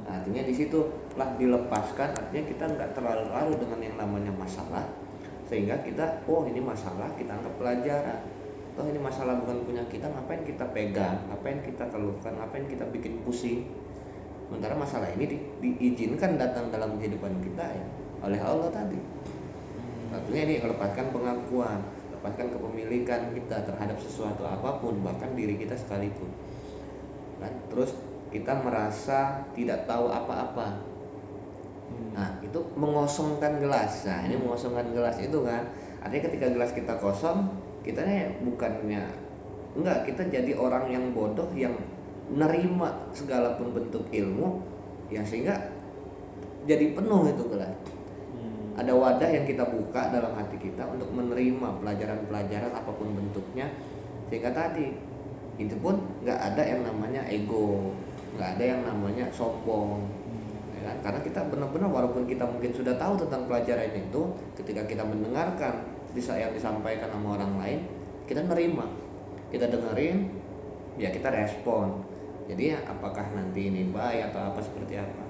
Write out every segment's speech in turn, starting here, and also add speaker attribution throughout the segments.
Speaker 1: Artinya di situ lah dilepaskan, artinya kita nggak terlalu larut dengan yang namanya masalah, sehingga kita ini masalah kita anggap pelajaran. Toh ini masalah bukan punya kita, ngapain kita pegang, ngapain kita keluhkan, ngapain kita bikin pusing. Sementara masalah ini diizinkan datang dalam kehidupan kita ya oleh Allah tadi. Artinya ini melepaskan pengakuan, lepaskan kepemilikan kita terhadap sesuatu apapun, bahkan diri kita sekalipun. Nah, terus kita merasa tidak tahu apa-apa. Nah, itu mengosongkan gelas. Nah, ini mengosongkan gelas itu kan, artinya ketika gelas kita kosong, kita bukannya kita jadi orang yang bodoh yang nerima segala pun bentuk ilmu, yang sehingga jadi penuh itu gelas. Ada wadah yang kita buka dalam hati kita untuk menerima pelajaran-pelajaran apapun bentuknya, sehingga tadi itu pun nggak ada yang namanya ego, nggak ada yang namanya sombong, ya kan? Karena kita benar-benar walaupun kita mungkin sudah tahu tentang pelajaran itu, ketika kita mendengarkan yang disampaikan sama orang lain, kita nerima, kita dengerin, ya kita respon. Jadi apakah nanti ini baik atau apa seperti apa,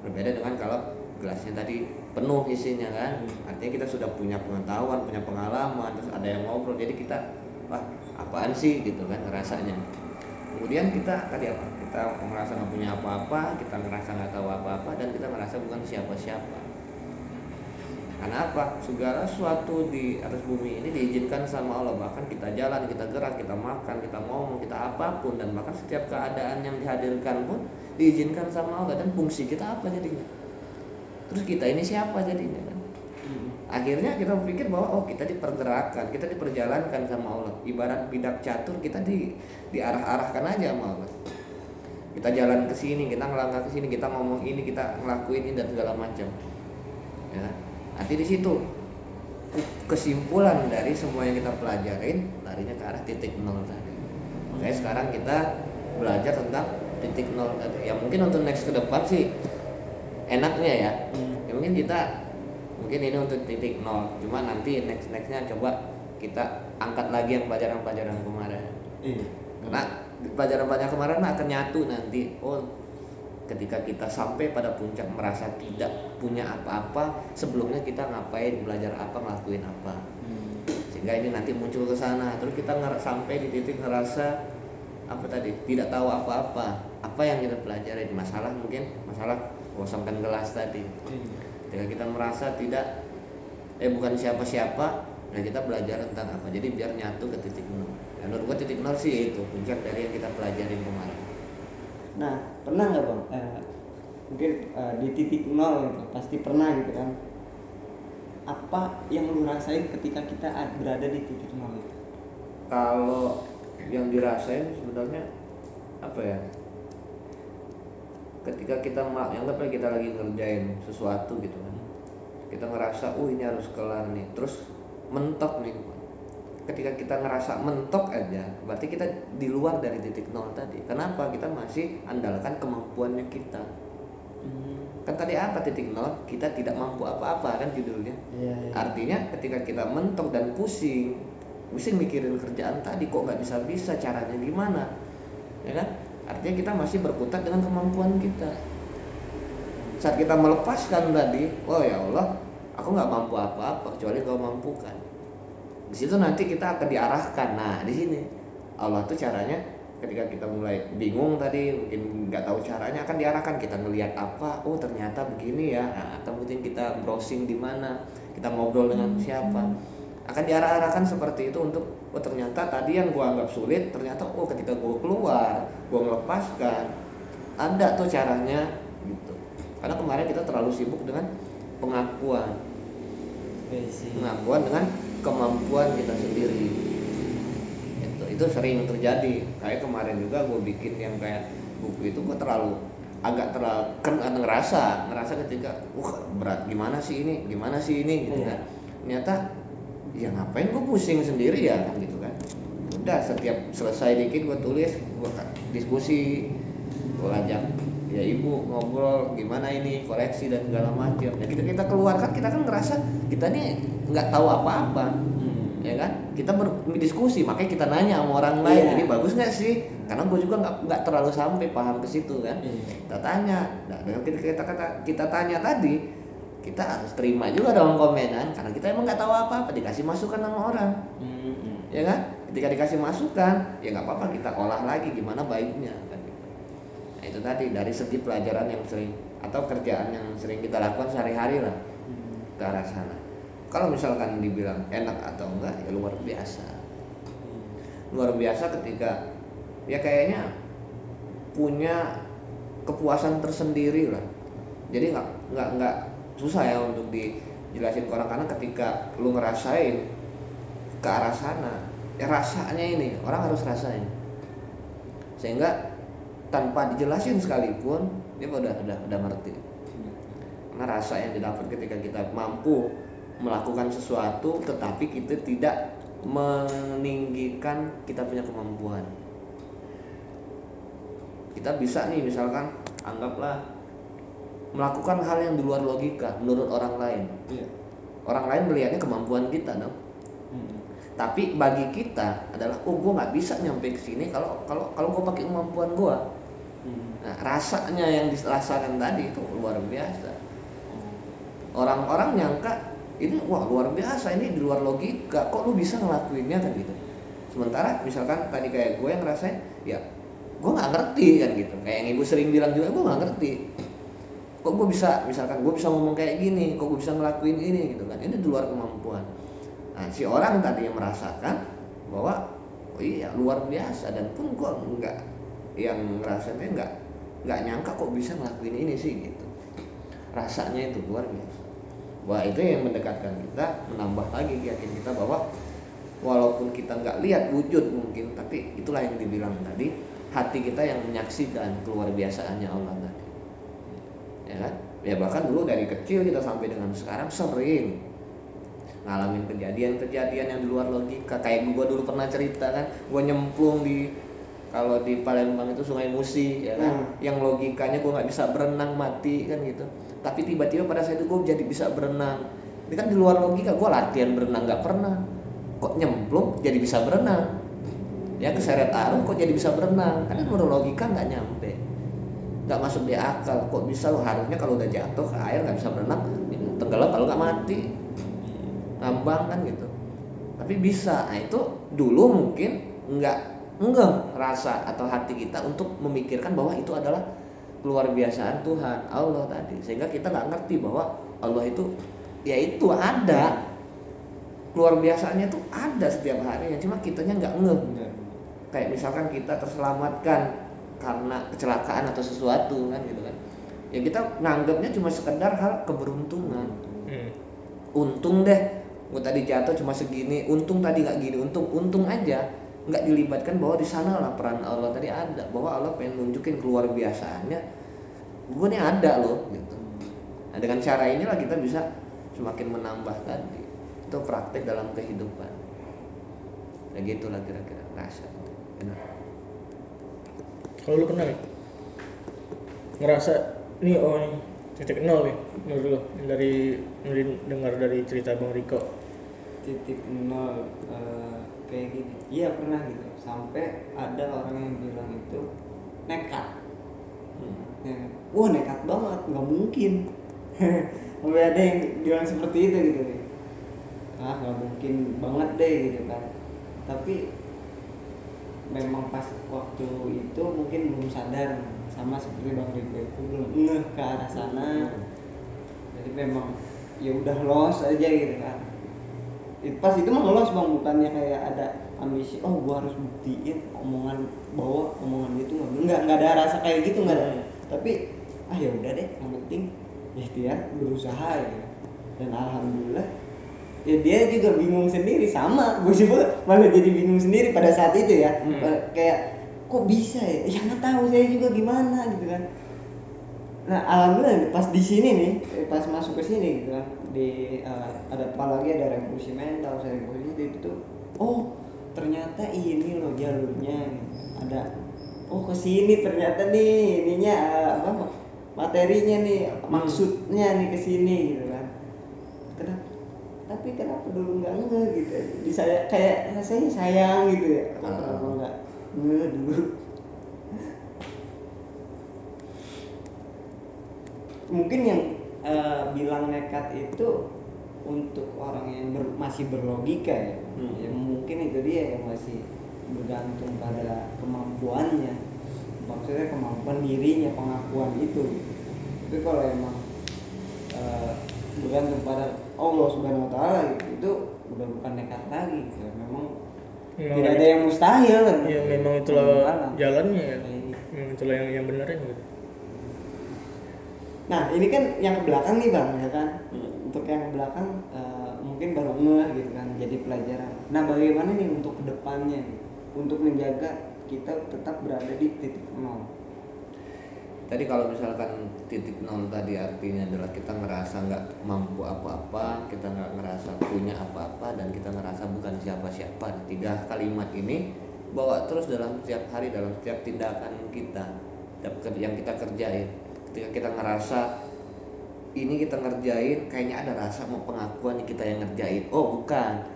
Speaker 1: berbeda dengan kalau gelasnya tadi penuh isinya kan, artinya kita sudah punya pengetahuan, punya pengalaman, terus ada yang ngobrol, jadi kita wah apaan sih gitu kan rasanya. Kemudian kita tadi apa, kita merasa nggak punya apa-apa, kita ngerasa nggak tahu apa-apa, dan kita merasa bukan siapa-siapa. Karena apa? Segala sesuatu di atas bumi ini diizinkan sama Allah. Bahkan kita jalan, kita gerak, kita makan, kita ngomong, kita apapun, dan bahkan setiap keadaan yang dihadirkan pun diizinkan sama Allah. Dan fungsi kita apa jadinya? Terus kita ini siapa jadinya kan? Akhirnya kita berpikir bahwa kita dipergerakan, kita diperjalankan sama Allah. Ibarat bidak catur, kita diarah-arahkan aja sama Allah. Kita jalan ke sini, kita ngelangkah ke sini, kita ngomong ini, kita ngelakuin ini dan segala macam. Ya. Nanti di situ kesimpulan dari semua yang kita pelajarin larinya ke arah titik nol tadi. Makanya sekarang kita belajar tentang titik nol tadi. Ya mungkin untuk next ke depan sih enaknya ya. Ya mungkin ini untuk titik nol. Cuma nanti nextnya coba kita angkat lagi yang pelajaran-pelajaran kemarin. Karena pelajaran-pelajaran kemarin akan nyatu nanti. Ketika kita sampai pada puncak merasa tidak punya apa-apa, sebelumnya kita ngapain, belajar apa, ngelakuin apa. Sehingga ini nanti muncul ke sana. Terus kita sampai di titik ngerasa apa tadi? Tidak tahu apa-apa. Apa yang kita pelajari? Masalah kosongkan gelas tadi. Ketika kita merasa bukan siapa-siapa, dan kita belajar tentang apa. Jadi biar nyatu ke titik nol. Dan menurut gua titik nol sih itu puncak dari yang kita pelajarin kemarin.
Speaker 2: Nah, pernah nggak Bang? Mungkin di titik nol gitu, pasti pernah gitu kan. Apa yang lu rasain ketika kita berada di titik nol itu?
Speaker 1: Kalau yang dirasain sebenarnya apa ya? Ketika kita anggaplah kita lagi ngerjain sesuatu gitu kan, kita ngerasa ini harus kelar nih, terus mentok nih. Ketika kita ngerasa mentok aja, berarti kita di luar dari titik nol tadi. Kenapa? Kita masih andalkan kemampuannya kita. Kan tadi apa titik nol? Kita tidak mampu apa-apa kan judulnya. Artinya ketika kita mentok dan pusing mikirin kerjaan tadi, kok nggak bisa, caranya gimana, ya kan? Artinya kita masih berkutat dengan kemampuan kita. Saat kita melepaskan tadi, ya Allah, aku nggak mampu apa-apa kecuali Kau mampukan. Di situ nanti kita akan diarahkan. Nah, di sini Allah tuh caranya ketika kita mulai bingung tadi, mungkin nggak tahu caranya, akan diarahkan. Kita ngelihat apa, ternyata begini ya. Nah, atau mungkin kita browsing di mana, kita ngobrol dengan siapa, akan diarahkan seperti itu untuk ternyata tadi yang gua anggap sulit, ternyata ketika gua keluar, gua melepaskan, ada tuh caranya gitu. Karena kemarin kita terlalu sibuk dengan pengakuan dengan kemampuan kita sendiri. Itu sering terjadi. Kayak kemarin juga gue bikin yang kayak buku itu, gue agak terlalu ngerasa ketika berat, gimana sih ini gitu kan. Ternyata ya ngapain gue pusing sendiri ya kan gitu kan. Udah setiap selesai dikit gue tulis, gue diskusi, gue ajak ya ibu ngobrol gimana ini koleksi dan segala macam. Ya kita keluarkan, kita kan ngerasa kita nih nggak tahu apa-apa, ya kan? Kita berdiskusi, makanya kita nanya sama orang lain, ini bagus nggak sih? karena gue juga nggak terlalu sampai paham ke situ kan. Kita tanya, nah, dengan kita tanya tadi, kita harus terima juga dong komenan, karena kita emang nggak tahu apa-apa, dikasih masukan sama orang, ya kan? Ketika dikasih masukan, ya nggak apa-apa, kita olah lagi gimana baiknya kan. Nah itu tadi dari segi pelajaran yang sering atau kerjaan yang sering kita lakukan sehari-hari lah ke arah sana. Kalau misalkan dibilang enak atau enggak, ya luar biasa. Luar biasa ketika ya kayaknya punya kepuasan tersendiri lah. Jadi nggak susah ya untuk dijelasin ke orang, karena ketika lu ngerasain ke arah sana, ya rasanya ini orang harus rasain, sehingga tanpa dijelasin sekalipun dia udah ngerti. Karena rasa yang didapat ketika kita mampu melakukan sesuatu tetapi kita tidak meninggikan kita punya kemampuan. Kita bisa nih misalkan anggaplah melakukan hal yang di luar logika menurut orang lain. Orang lain melihatnya kemampuan kita dong. Tapi bagi kita adalah gue nggak bisa nyampe ke sini kalau gue pakai kemampuan gue. Nah, rasanya yang dirasakan tadi itu luar biasa. Orang-orang nyangka ini wah luar biasa, ini di luar logika, kok lu bisa ngelakuinnya kan gitu. Sementara misalkan tadi kayak gue yang ngerasain, ya gue nggak ngerti kan gitu. Kayak yang ibu sering bilang juga, gue nggak ngerti. Kok gue bisa, misalkan gue bisa ngomong kayak gini, kok gue bisa ngelakuin ini gitu kan. Ini di luar kemampuan. Nah si orang tadi yang merasakan bahwa oh iya luar biasa, dan pun gue nggak, yang ngerasainnya nggak nyangka kok bisa ngelakuin ini sih gitu. Rasanya itu luar biasa. Wah itu yang mendekatkan kita, menambah lagi keyakinan kita bahwa walaupun kita nggak lihat wujud mungkin, tapi itulah yang dibilang tadi, hati kita yang menyaksikan keluar biasaannya Allah tadi, ya kan? Ya bahkan dulu dari kecil kita sampai dengan sekarang sering ngalamin kejadian-kejadian yang di luar logika. Kayak gue dulu pernah cerita kan, gue nyemplung kalau di Palembang itu Sungai Musi, ya kan? Yang logikanya gue nggak bisa berenang, mati kan gitu. Tapi tiba-tiba pada saat itu gue jadi bisa berenang. Ini kan di luar logika, gue latihan berenang nggak pernah, kok nyemplung jadi bisa berenang. Ya keseret arus kok jadi bisa berenang, kan menurut logika nggak nyampe, nggak masuk di akal. Kok bisa lo, harusnya kalau udah jatuh ke air nggak bisa berenang, tenggelam kalau nggak mati, ngambang kan gitu. Tapi bisa. Nah itu dulu mungkin nggak rasa atau hati kita untuk memikirkan bahwa itu adalah luar biasaan Tuhan Allah tadi, sehingga kita nggak ngerti bahwa Allah itu ya itu ada, luar biasaannya tuh ada setiap harinya, cuma kitanya nggak Kayak misalkan kita terselamatkan karena kecelakaan atau sesuatu kan gitu kan, ya kita nganggapnya cuma sekedar hal keberuntungan. Untung deh gue tadi jatuh cuma segini, untung tadi nggak gini, untung aja, nggak dilibatkan bahwa di sana lah peran Allah tadi ada, bahwa Allah pengen nunjukin keluar biasaannya, gue nih ada loh gitu. Nah dengan cara inilah kita bisa semakin menambah tadi itu praktek dalam kehidupan. Ya gitulah kira-kira rasa. Benar.
Speaker 3: Kalau lu pernah ngerasa nih oh ini titik nol nih menurut lu dari dengar dari cerita Bang Riko?
Speaker 2: Titik nol kayak gini, iya pernah gitu. Sampai ada orang yang bilang itu nekat. Wah nekat banget, nggak mungkin. Sampai ada yang bilang seperti itu gitu nih. Nggak mungkin banget deh gitu kan. Tapi memang pas waktu itu mungkin belum sadar, sama seperti Bang Riko itu belum ngeh ke arah sana. Jadi memang ya udah los aja gitu kan. Pas itu mah los Bang, bukannya kayak ada ambisi oh gua harus buktiin bahwa omongan dia tuh nggak ada rasa kayak gitu, nggak ada. Tapi ya udah deh, yang penting ikhtiar berusaha ya. Dan alhamdulillah ya dia juga bingung sendiri, sama gue juga malah jadi bingung sendiri pada saat itu ya. Kayak kok bisa ya nggak tahu saya juga gimana gitu kan. Nah alhamdulillah pas di sini nih, pas masuk ke sini gitu kan, ada apalagi ada revolusi mental, revolusi itu oh ternyata ini loh jalurnya gitu. Ada ke sini ternyata nih ininya materinya nih, maksudnya nih ke sini gitu kan. Tapi kenapa dulu nggak gitu? Di saya kayak rasanya sayang gitu ya. Kenapa nggak dulu? mungkin yang bilang nekat itu untuk orang yang masih berlogika ya. Ya mungkin itu dia yang masih bergantung pada kemampuannya, maksudnya kemampuan dirinya, pengakuan itu. Tapi kalau emang bergantung pada Allah Subhanahu Wa Taala itu udah bukan nekat lagi. Ya, memang tidak ada yang mustahil.
Speaker 3: Ya memang itulah jalannya ya.
Speaker 2: Iya.
Speaker 3: Memang itulah yang benerin gitu.
Speaker 2: Nah ini kan yang ke belakang nih bang, ya kan? Untuk yang ke belakang mungkin baru ngeh gitu kan, jadi pelajaran. Nah bagaimana nih untuk kedepannya, untuk menjaga kita tetap berada di titik nol?
Speaker 1: Tadi kalau misalkan titik nol tadi artinya adalah kita ngerasa nggak mampu apa-apa, kita nggak ngerasa punya apa-apa, dan kita ngerasa bukan siapa-siapa. 3 kalimat ini bawa terus dalam setiap hari, dalam setiap tindakan kita, yang kita kerjain. Ketika kita ngerasa ini kita ngerjain, kayaknya ada rasa mau pengakuan kita yang ngerjain. Oh bukan,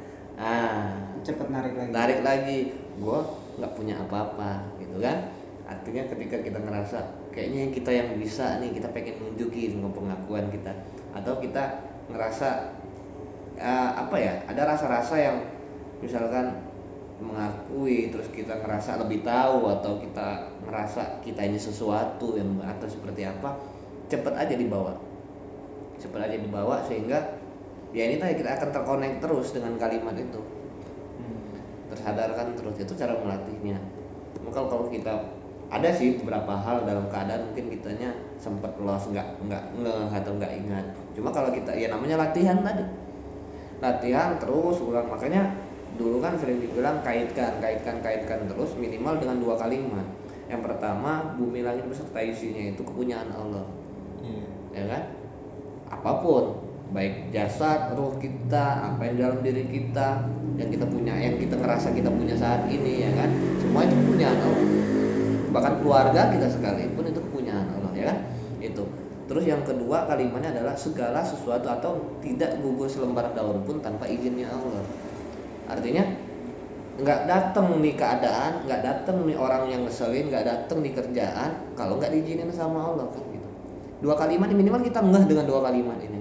Speaker 2: Cepet narik
Speaker 1: lagi, gue nggak punya apa-apa, gitu kan? Artinya ketika kita ngerasa kayaknya kita yang bisa nih, kita pengen nunjukin pengakuan kita, atau kita ngerasa ada rasa-rasa yang misalkan mengakui, terus kita ngerasa lebih tahu, atau kita ngerasa kita ini sesuatu yang atau seperti apa, cepet aja dibawa sehingga ya ini tadi kita akan terkonek terus dengan kalimat itu, tersadarkan terus. Itu cara melatihnya. Maka kalau kita ada sih beberapa hal dalam keadaan mungkin kitanya sempat lost, nggak ngeh atau nggak ingat. Cuma kalau kita ya namanya latihan tadi, latihan terus ulang. Makanya dulu kan sering dibilang kaitkan terus minimal dengan 2 kalimat. Yang pertama, bumi langit beserta isinya itu kepunyaan Allah, ya kan? Apapun, baik jasad, ruh kita, apa yang dalam diri kita, yang kita punya, yang kita ngerasa kita punya saat ini, ya kan? Semua itu kepunyaan Allah. Bahkan keluarga kita sekalipun itu kepunyaan Allah, ya kan? Itu. Terus yang kedua kalimatnya adalah segala sesuatu atau tidak gugur selembar daun pun tanpa izinnya Allah. Artinya nggak datang nih keadaan, nggak datang nih orang yang ngeselin, nggak datang di kerjaan kalau nggak diizinin sama Allah, kan gitu. 2 kalimat ini minimal kita ngeh dengan 2 kalimat ini.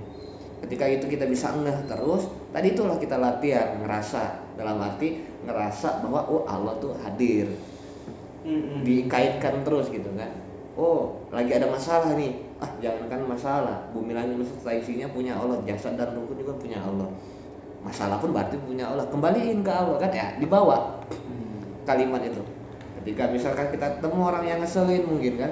Speaker 1: Ketika itu kita bisa ngeh terus, tadi itulah kita latihan ngerasa, dalam arti ngerasa bahwa oh Allah tuh hadir. Dikaitkan terus gitu kan. Oh lagi ada masalah nih, jangankan masalah, bumi langit beserta isinya punya Allah, jasad dan ruh juga punya Allah. Masalah pun berarti punya Allah, kembaliin ke Allah kan ya, dibawa kalimat itu. Ketika misalkan kita ketemu orang yang ngeselin mungkin kan,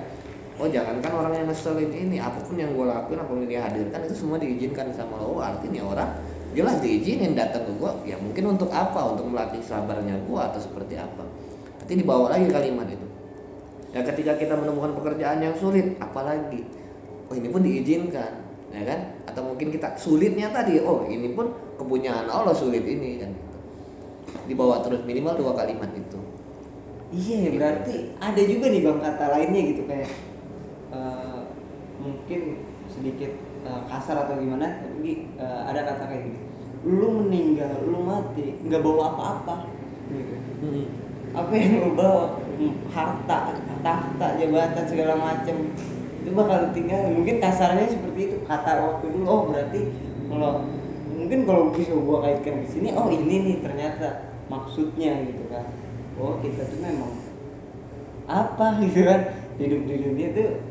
Speaker 1: oh jangankan orang yang ngeselin ini, apapun yang gue lakuin, apapun yang dia hadirkan itu semua diizinkan sama Allah. Oh artinya orang jelas diizinin datang ke gue, ya mungkin untuk apa, untuk melatih sabarnya gue atau seperti apa. Nanti dibawa lagi kalimat itu. Ya ketika kita menemukan pekerjaan yang sulit, apalagi, oh ini pun diizinkan, ya kan? Atau mungkin kita sulitnya tadi, oh ini pun kepunyaan Allah sulit ini kan. Dibawa terus minimal 2 kalimat itu.
Speaker 2: Iya, berarti ada juga nih bang kata lainnya gitu kayak mungkin sedikit kasar atau gimana, tapi ada kata kayak gini, lu meninggal, lu mati, nggak bawa apa-apa gitu. Apa yang lu bawa, harta, tahta, jabatan segala macem, itu bakal tinggal. Mungkin kasarnya seperti itu kata waktu dulu. Oh berarti kalau mungkin kalau bisa gua kaitkan di sini, oh ini nih ternyata maksudnya gitu kan. Oh kita tuh memang apa gitu kan, hidup di dunia tuh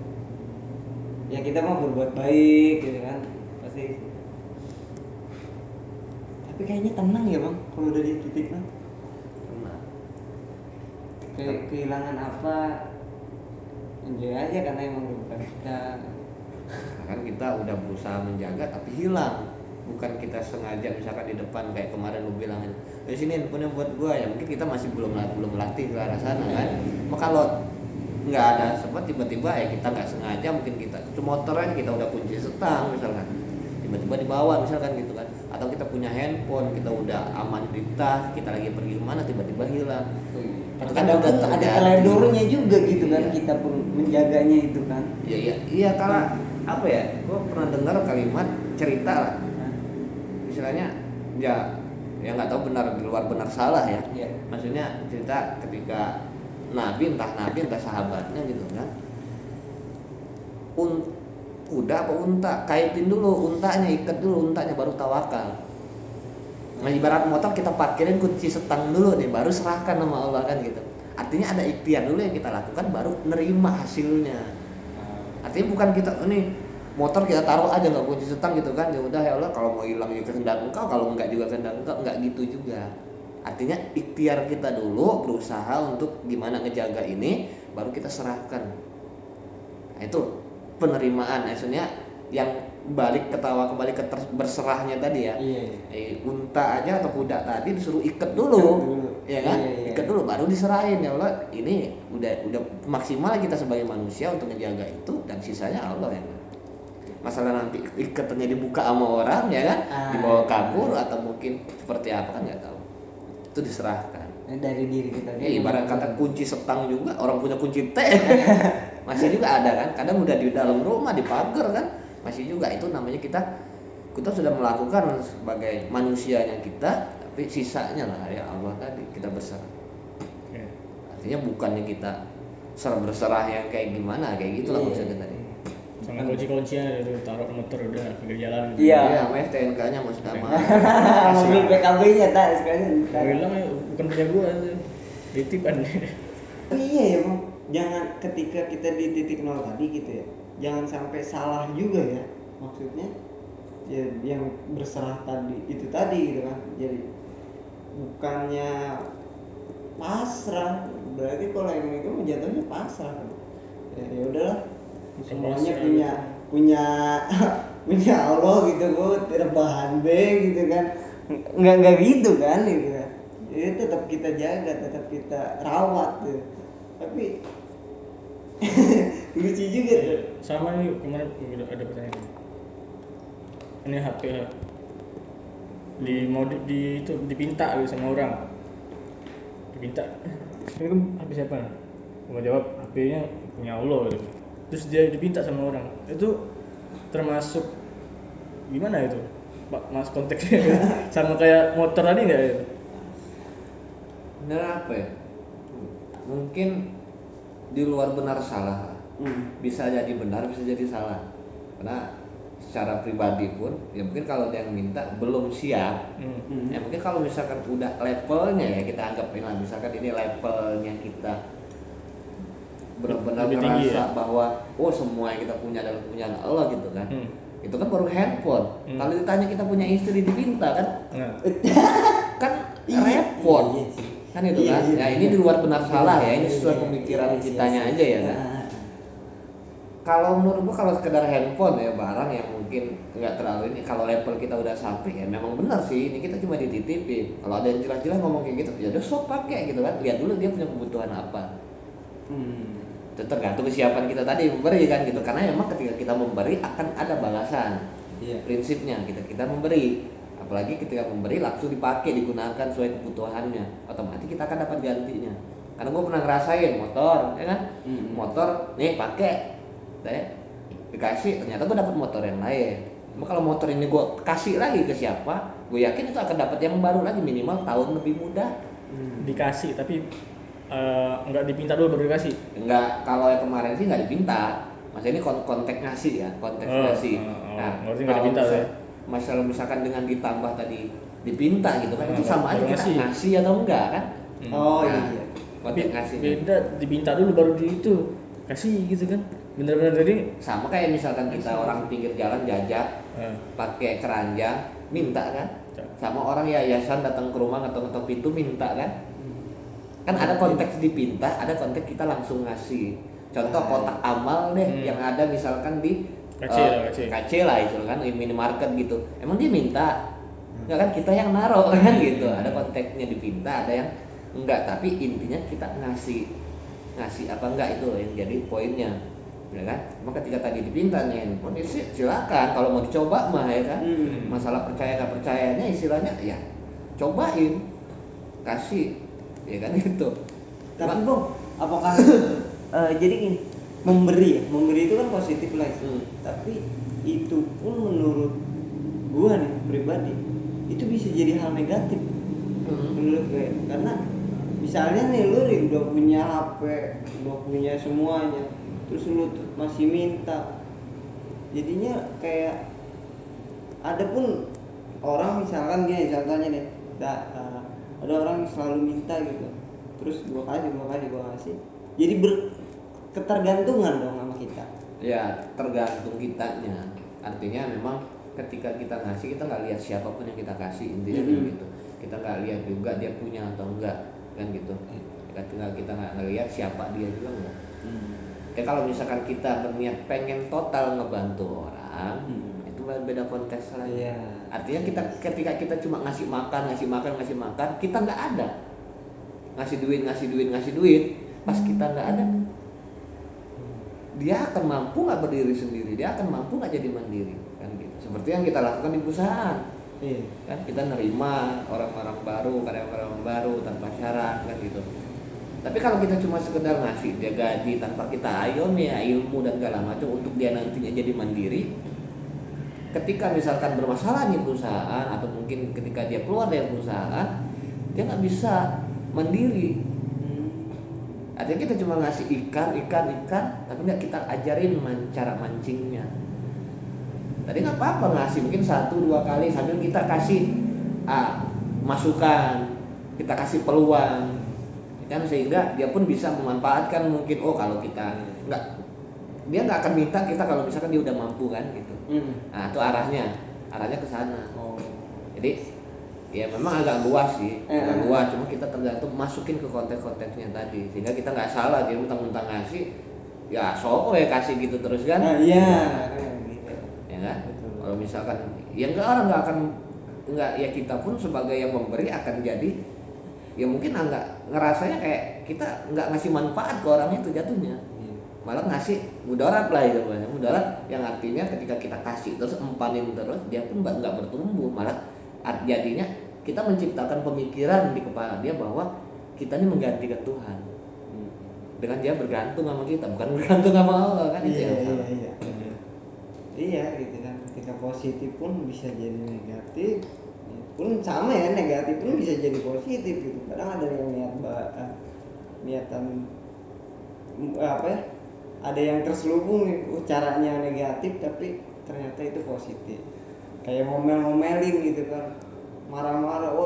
Speaker 2: ya kita mau berbuat baik gitu kan pasti. Tapi kayaknya tenang ya bang kalau udah di titik nol. Kayak kehilangan apa, enjoy aja karena emang bukan kita.
Speaker 1: Kan kita udah berusaha menjaga tapi hilang. Bukan kita sengaja misalkan di depan kayak kemarin lu bilang, di sini handphonenya buat gua, ya mungkin kita masih belum latih ke arah sana kan. Maka kalau nggak ada sempat tiba-tiba ya kita nggak sengaja, mungkin kita itu motornya kita udah kunci setang misalkan, tiba-tiba dibawa misalkan gitu kan. Atau kita punya handphone, kita udah aman di tas, kita lagi pergi kemana tiba-tiba hilang. Itu kan juga
Speaker 2: ada teledornya juga gitu kan,
Speaker 1: iya.
Speaker 2: kita pun menjaganya itu kan.
Speaker 1: Iya kalau apa ya, gua pernah dengar kalimat cerita lah. Istilahnya ya nggak tahu benar, di luar benar salah ya.
Speaker 2: Iya.
Speaker 1: Maksudnya cerita ketika nabi entah sahabatnya gitu kan, kuda apa unta, kaitin dulu untanya, ikat dulu untanya, baru tawakal. Nah, ibarat motor kita parkirin kunci setang dulu nih, baru serahkan sama Allah kan gitu. Artinya ada ikhtiar dulu yang kita lakukan, baru nerima hasilnya. Artinya bukan kita ini motor kita taruh aja nggak kunci setang gitu kan, ya udah ya Allah, kalau mau hilang ya kehendak Engkau, kalau enggak juga kehendak Engkau, enggak gitu juga. Artinya ikhtiar kita dulu, berusaha untuk gimana ngejaga ini, baru kita serahkan. Nah, itu penerimaan, maksudnya yang balik ke berserahnya tadi ya.
Speaker 2: Iya.
Speaker 1: Unta aja atau kuda tadi disuruh ikat dulu, ya kan?
Speaker 2: Iya.
Speaker 1: Ikat dulu baru diserahin, ya Allah, ini udah maksimal kita sebagai manusia untuk menjaga itu, dan sisanya Allah ya. Masalah nanti ikatannya dibuka sama orang ya kan, dibawa kabur atau mungkin seperti apa kan nggak tahu. Itu diserahkan.
Speaker 2: Dari diri kita.
Speaker 1: Ya, ibarat kata kunci setang juga, orang punya kunci T masih juga ada kan, kadang udah di dalam rumah di pagar kan, masih juga. Itu namanya kita sudah melakukan sebagai manusianya kita, tapi sisanya lah ya Allah tadi kita berserah. Artinya bukannya kita berserah yang kayak gimana, kayak gitulah maksudnya tadi.
Speaker 3: Sama kunci-kuncinya itu taruh motor udah pinggir jalan gitu.
Speaker 2: Iya.
Speaker 1: Iya, STNK-nya mau sudah mah.
Speaker 2: Mobil PKB-nya tak sekalian.
Speaker 3: Bilang bukan punya gua tuh. Titipan.
Speaker 2: Iya ya Bang, jangan ketika kita di titik nol tadi gitu ya, jangan sampai salah juga ya, maksudnya ya yang berserah tadi itu tadi gitu kan, jadi bukannya pasrah, berarti kalau yang itu jatuhnya pasrah kan. Ya udahlah, semuanya punya punya Allah gitu, gua terbahan be gitu kan, nggak gitu kan gitu kan. Jadi tetap kita jaga, tetap kita rawat tuh. Tapi lucu juga tuh.
Speaker 3: Sama nih, kemarin ada pertanyaan. Ini HP mau itu dipinta gitu sama orang. Dipinta. Ini kan HP siapa? Mau jawab HP-nya punya Allah gitu. Terus dia dipinta sama orang. Itu termasuk gimana itu? Pak Mas konteksnya sama kayak motor tadi enggak itu?
Speaker 1: Benar apa ya? Mungkin di luar benar salah. Bisa jadi benar, bisa jadi salah. Karena secara pribadi pun, ya mungkin kalau dia yang minta belum siap. Ya mungkin kalau misalkan udah levelnya ya, kita anggapin lah, misalkan ini levelnya kita benar-benar ngerasa bahwa semua yang kita punya adalah punya Allah gitu kan. Itu kan baru handphone. Kalau ditanya kita punya istri dipinta kan, kan repot. Kan itu kan. Ya ini di luar benar salah ya, ini sesuai pemikiran kitanya aja ya kan. Kalau menurut gua, kalau sekedar handphone ya, barang yang mungkin nggak terlalu ini, kalau level kita udah sampai ya memang benar sih, ini kita cuma dititipin. Kalau ada yang jelas-jelas ngomong kayak gitu, ya udah sok pakai gitu kan, lihat dulu dia punya kebutuhan apa. Itu tergantung kesiapan kita tadi memberi kan gitu, karena memang ketika kita memberi akan ada balasan. Prinsipnya kita memberi, apalagi ketika memberi langsung dipakai, digunakan sesuai kebutuhannya, otomatis kita akan dapat gantinya. Karena gua pernah ngerasain motor ya kan, motor nih pakai, dikasih, ternyata gue dapat motor yang lain. Cuma kalau motor ini gue kasih lagi ke siapa, gue yakin itu akan dapat yang baru lagi, minimal tahun lebih muda.
Speaker 3: Dikasih tapi nggak dipinta dulu baru dikasih.
Speaker 1: Enggak, kalau yang kemarin sih nggak dipinta. Maksudnya ini konteks ngasih ya, konteks ngasih. Nah,
Speaker 3: kalau dipinta ya.
Speaker 1: Masalah misalkan dengan ditambah tadi dipinta gitu kan, itu sama aja kita ngasih atau enggak kan?
Speaker 2: Iya.
Speaker 1: Konteks ngasih.
Speaker 3: Beda, dipinta dulu baru di itu kasih gitu kan. Bener-bener tadi
Speaker 1: sama kayak misalkan kita orang pinggir jalan jajak pakai keranjang minta kan, sama orang yayasan datang ke rumah ngetok-ngetok pintu minta kan. Kan ada konteks dipinta, ada konteks kita langsung ngasih. Contoh kotak amal deh yang ada misalkan di KC lah itu kan, di minimarket gitu, emang dia minta nggak kan, kita yang naruh kan gitu. Ada konteksnya dipinta, ada yang enggak, tapi intinya kita ngasih apa enggak, itu yang jadi poinnya ya kan. Maka ketika tadi dipinta nih handphone, silakan kalau mau dicoba mah ya kan. Masalah percaya nggak percayanya istilahnya ya cobain, kasih ya kan gitu.
Speaker 2: Tapi Bang, apakah jadi gini, memberi itu kan positif lah. Tapi itu pun menurut gua nih pribadi itu bisa jadi hal negatif menurut gue. Karena misalnya nih lu udah punya HP, udah punya semuanya, terus lu masih minta, jadinya kayak ada pun orang misalkan gini contohnya nih, ada orang yang selalu minta gitu, terus gua kasih, jadi ketergantungan dong sama kita.
Speaker 1: Ya tergantung kitanya, artinya memang ketika kita ngasih kita nggak lihat siapapun yang kita kasih, intinya gitu. Kita nggak lihat juga dia punya atau enggak kan gitu. Kita nggak ngelihat siapa dia juga enggak. Ya kalau misalkan kita berniat pengen total ngebantu orang, itu beda konteks lagi. Artinya ketika kita cuma ngasih makan, kita nggak ada. Ngasih duit, pas kita nggak ada, dia akan mampu nggak berdiri sendiri, dia akan mampu nggak jadi mandiri kan gitu. Seperti yang kita lakukan di perusahaan. Kan kita nerima orang-orang baru, karyawan baru tanpa syarat kan gitu. Tapi kalau kita cuma sekedar ngasih dia gaji tanpa kita ayomi ya ilmu dan segala macam untuk dia nantinya jadi mandiri, ketika misalkan bermasalah di perusahaan atau mungkin ketika dia keluar dari perusahaan, dia nggak bisa mandiri. Artinya kita cuma ngasih ikan, tapi nggak kita ajarin cara mancingnya. Tadi nggak apa-apa ngasih mungkin 1-2 kali sambil kita kasih masukan, kita kasih peluang, kan sehingga dia pun bisa memanfaatkan mungkin kalau kita dia nggak akan minta kita kalau misalkan dia udah mampu kan gitu. Nah itu arahnya ke sana. Jadi ya memang agak luas sih, cuma kita tergantung masukin ke konteks-konteksnya tadi, sehingga kita nggak salah dia mentang-mentang ngasih, ya kasih gitu terus kan? Ya kan? Kalau misalkan, ya orang nggak akan ya kita pun sebagai yang memberi akan jadi, ya mungkin nggak ngerasanya kayak kita nggak ngasih manfaat ke orang itu jatuhnya, malah ngasih mudarat lah itu banyak mudarat, yang artinya ketika kita kasih terus empanin terus dia pun nggak bertumbuh, malah jadinya kita menciptakan pemikiran di kepala dia bahwa kita ini menggantikan Tuhan dengan dia bergantung sama kita, bukan bergantung sama Allah kan.
Speaker 2: Iya gitu kan, ketika positif pun bisa jadi negatif, pun sama ya, negatif pun bisa jadi positif gitu. Kadang ada yang niatan ada yang terselubung nih, caranya negatif tapi ternyata itu positif, kayak ngomel-ngomelin gitu kan, marah-marah,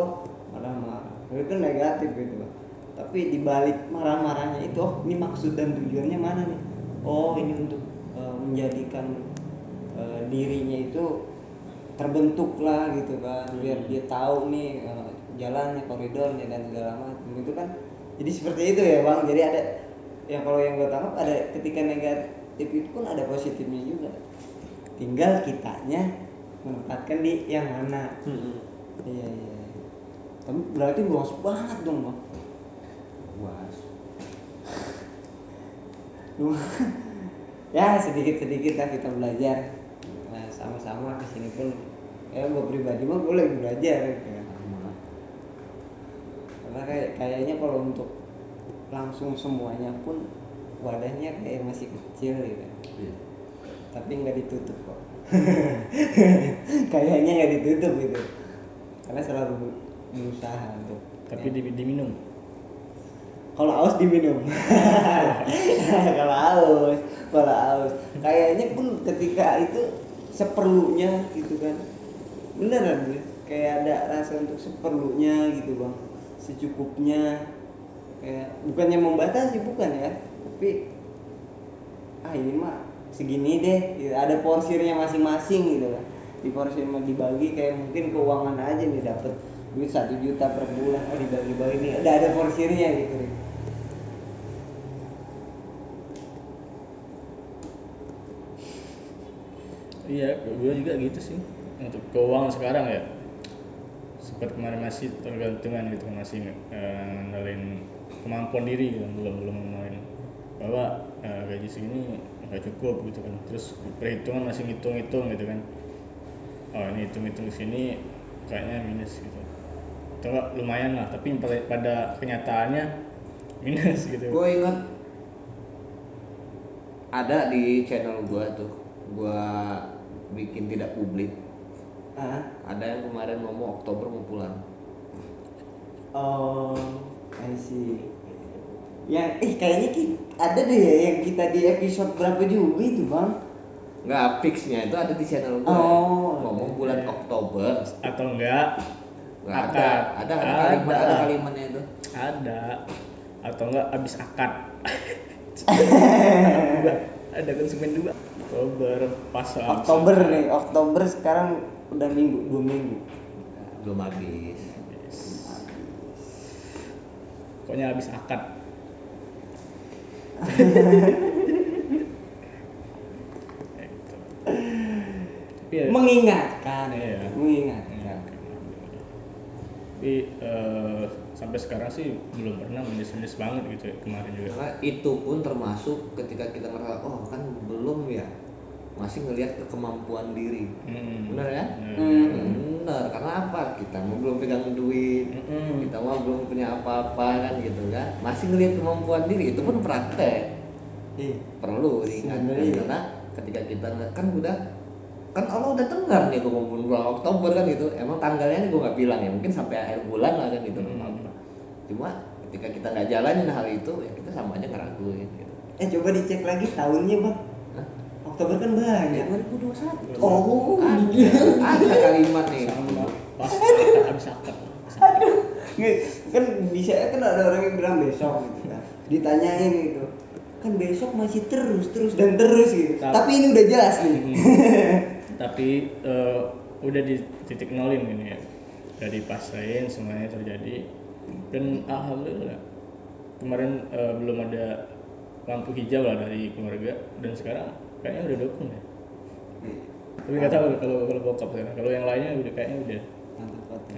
Speaker 2: itu negatif gitu kan. Tapi dibalik marah-marahnya itu, ini maksud dan tujuannya mana nih? Ini untuk menjadikan dirinya itu terbentuk lah gitu kan, biar dia tahu nih jalannya, koridornya dan segala macam itu kan. Jadi seperti itu ya Bang. Jadi ada yang, kalau yang gue tangkap, ada ketika negatif itu pun ada positifnya juga, tinggal kitanya menempatkan di yang mana. Iya. Tapi berarti luas banget dong Bang.
Speaker 1: Luas.
Speaker 2: Ya sedikit-sedikit lah kita belajar. Nah, sama-sama kesini pun gue pribadi mah gue lagi belajar gitu kan. Karena kayaknya kalau untuk langsung semuanya pun wadahnya kayak masih kecil gitu. Tapi nggak ditutup kok. Kayaknya nggak ditutup gitu. Karena selalu berusaha untuk.
Speaker 3: Tapi diminum.
Speaker 2: Kalau aus diminum. Kalau aus. Kayaknya pun ketika itu seperlunya gitu kan. Beneran kayak ada rasa untuk seperlunya gitu Bang. Secukupnya. Kayak bukannya membatasi, bukan ya. Tapi ini mah segini deh gitu. Ada porsirnya masing-masing gitu kan. Di porsir mah dibagi kayak mungkin keuangan aja nih, dapat duit 1 juta per bulan, dibagi-bagi nih ada porsirnya gitu.
Speaker 3: Iya, gue juga gitu sih. Untuk keuangan sekarang ya, seperti kemarin masih tergantungan gitu, masih ngendalin kemampuan diri gitu, belum ngomongin bahwa gaji segini nggak cukup gitu kan. Terus perhitungan masih ngitung gitu kan. Ini hitung sini kayaknya minus gitu. Atau lumayan lah, tapi pada kenyataannya minus gitu.
Speaker 1: Gue ingat ada di channel gue tuh, gue bikin tidak publik. Ada yang kemarin ngomong Oktober mau pulang.
Speaker 2: I see. Yang kayaknya ada deh ya yang kita di episode berapa juga itu Bang.
Speaker 1: nggak fixnya itu ada di channel gue.
Speaker 2: Oh,
Speaker 1: Ngomong bulan Oktober.
Speaker 3: Atau enggak
Speaker 1: Nggak ada,
Speaker 3: akad.
Speaker 1: ada kalimatnya itu.
Speaker 3: Ada. Atau enggak abis akad. Ada konsumen juga. Oktober pas
Speaker 2: Oktober nih, Oktober sekarang udah 2 minggu.
Speaker 1: Belum habis.
Speaker 3: Yes. Pokoknya habis akad. Kayak gitu. Tapi ya,
Speaker 2: Mengingatkan.
Speaker 3: Iya.
Speaker 2: Mengingatkan.
Speaker 3: Tapi sampai sekarang sih belum pernah mendes-mendes banget gitu ya, kemarin juga.
Speaker 1: Karena itu pun termasuk ketika kita ngerasa oh kan belum ya, masih ngelihat ke kemampuan diri. Benar ya? Benar. Karena apa? Kita mau belum pegang duit, kita mau belum punya apa-apa kan gitu kan. Masih ngelihat kemampuan diri, itu pun praktek. Perlu diingatkan karena ketika kita kan udah kan Allah udah dengar nih gue mau bulan Oktober kan gitu. Emang tanggalnya nih gue nggak bilang ya, mungkin sampai akhir bulan lah kan gitu. Cuma ketika kita nggak jalanin hal itu ya kita sama aja ngeraguin gitu.
Speaker 2: Coba dicek lagi tahunnya bang.
Speaker 1: Hah?
Speaker 2: Oktober kan banyak.
Speaker 1: 2021.
Speaker 2: Oh,
Speaker 1: ada kalimat nih.
Speaker 3: Sama pas habis akad.
Speaker 2: Nggak, kan bisa kan ada orang yang bilang besok gitu kan. Ditanyain gitu. Kan besok masih terus dan terus gitu. Tapi ini udah jelas nih.
Speaker 3: Tapi udah di titik nolin ini ya, udah dipasrahin semuanya terjadi dan alhamdulillah kemarin belum ada lampu hijau lah dari keluarga dan sekarang kayaknya udah dukung ya. Tapi nggak tahu kalau bokap sekarang, kalau yang lainnya udah kayaknya udah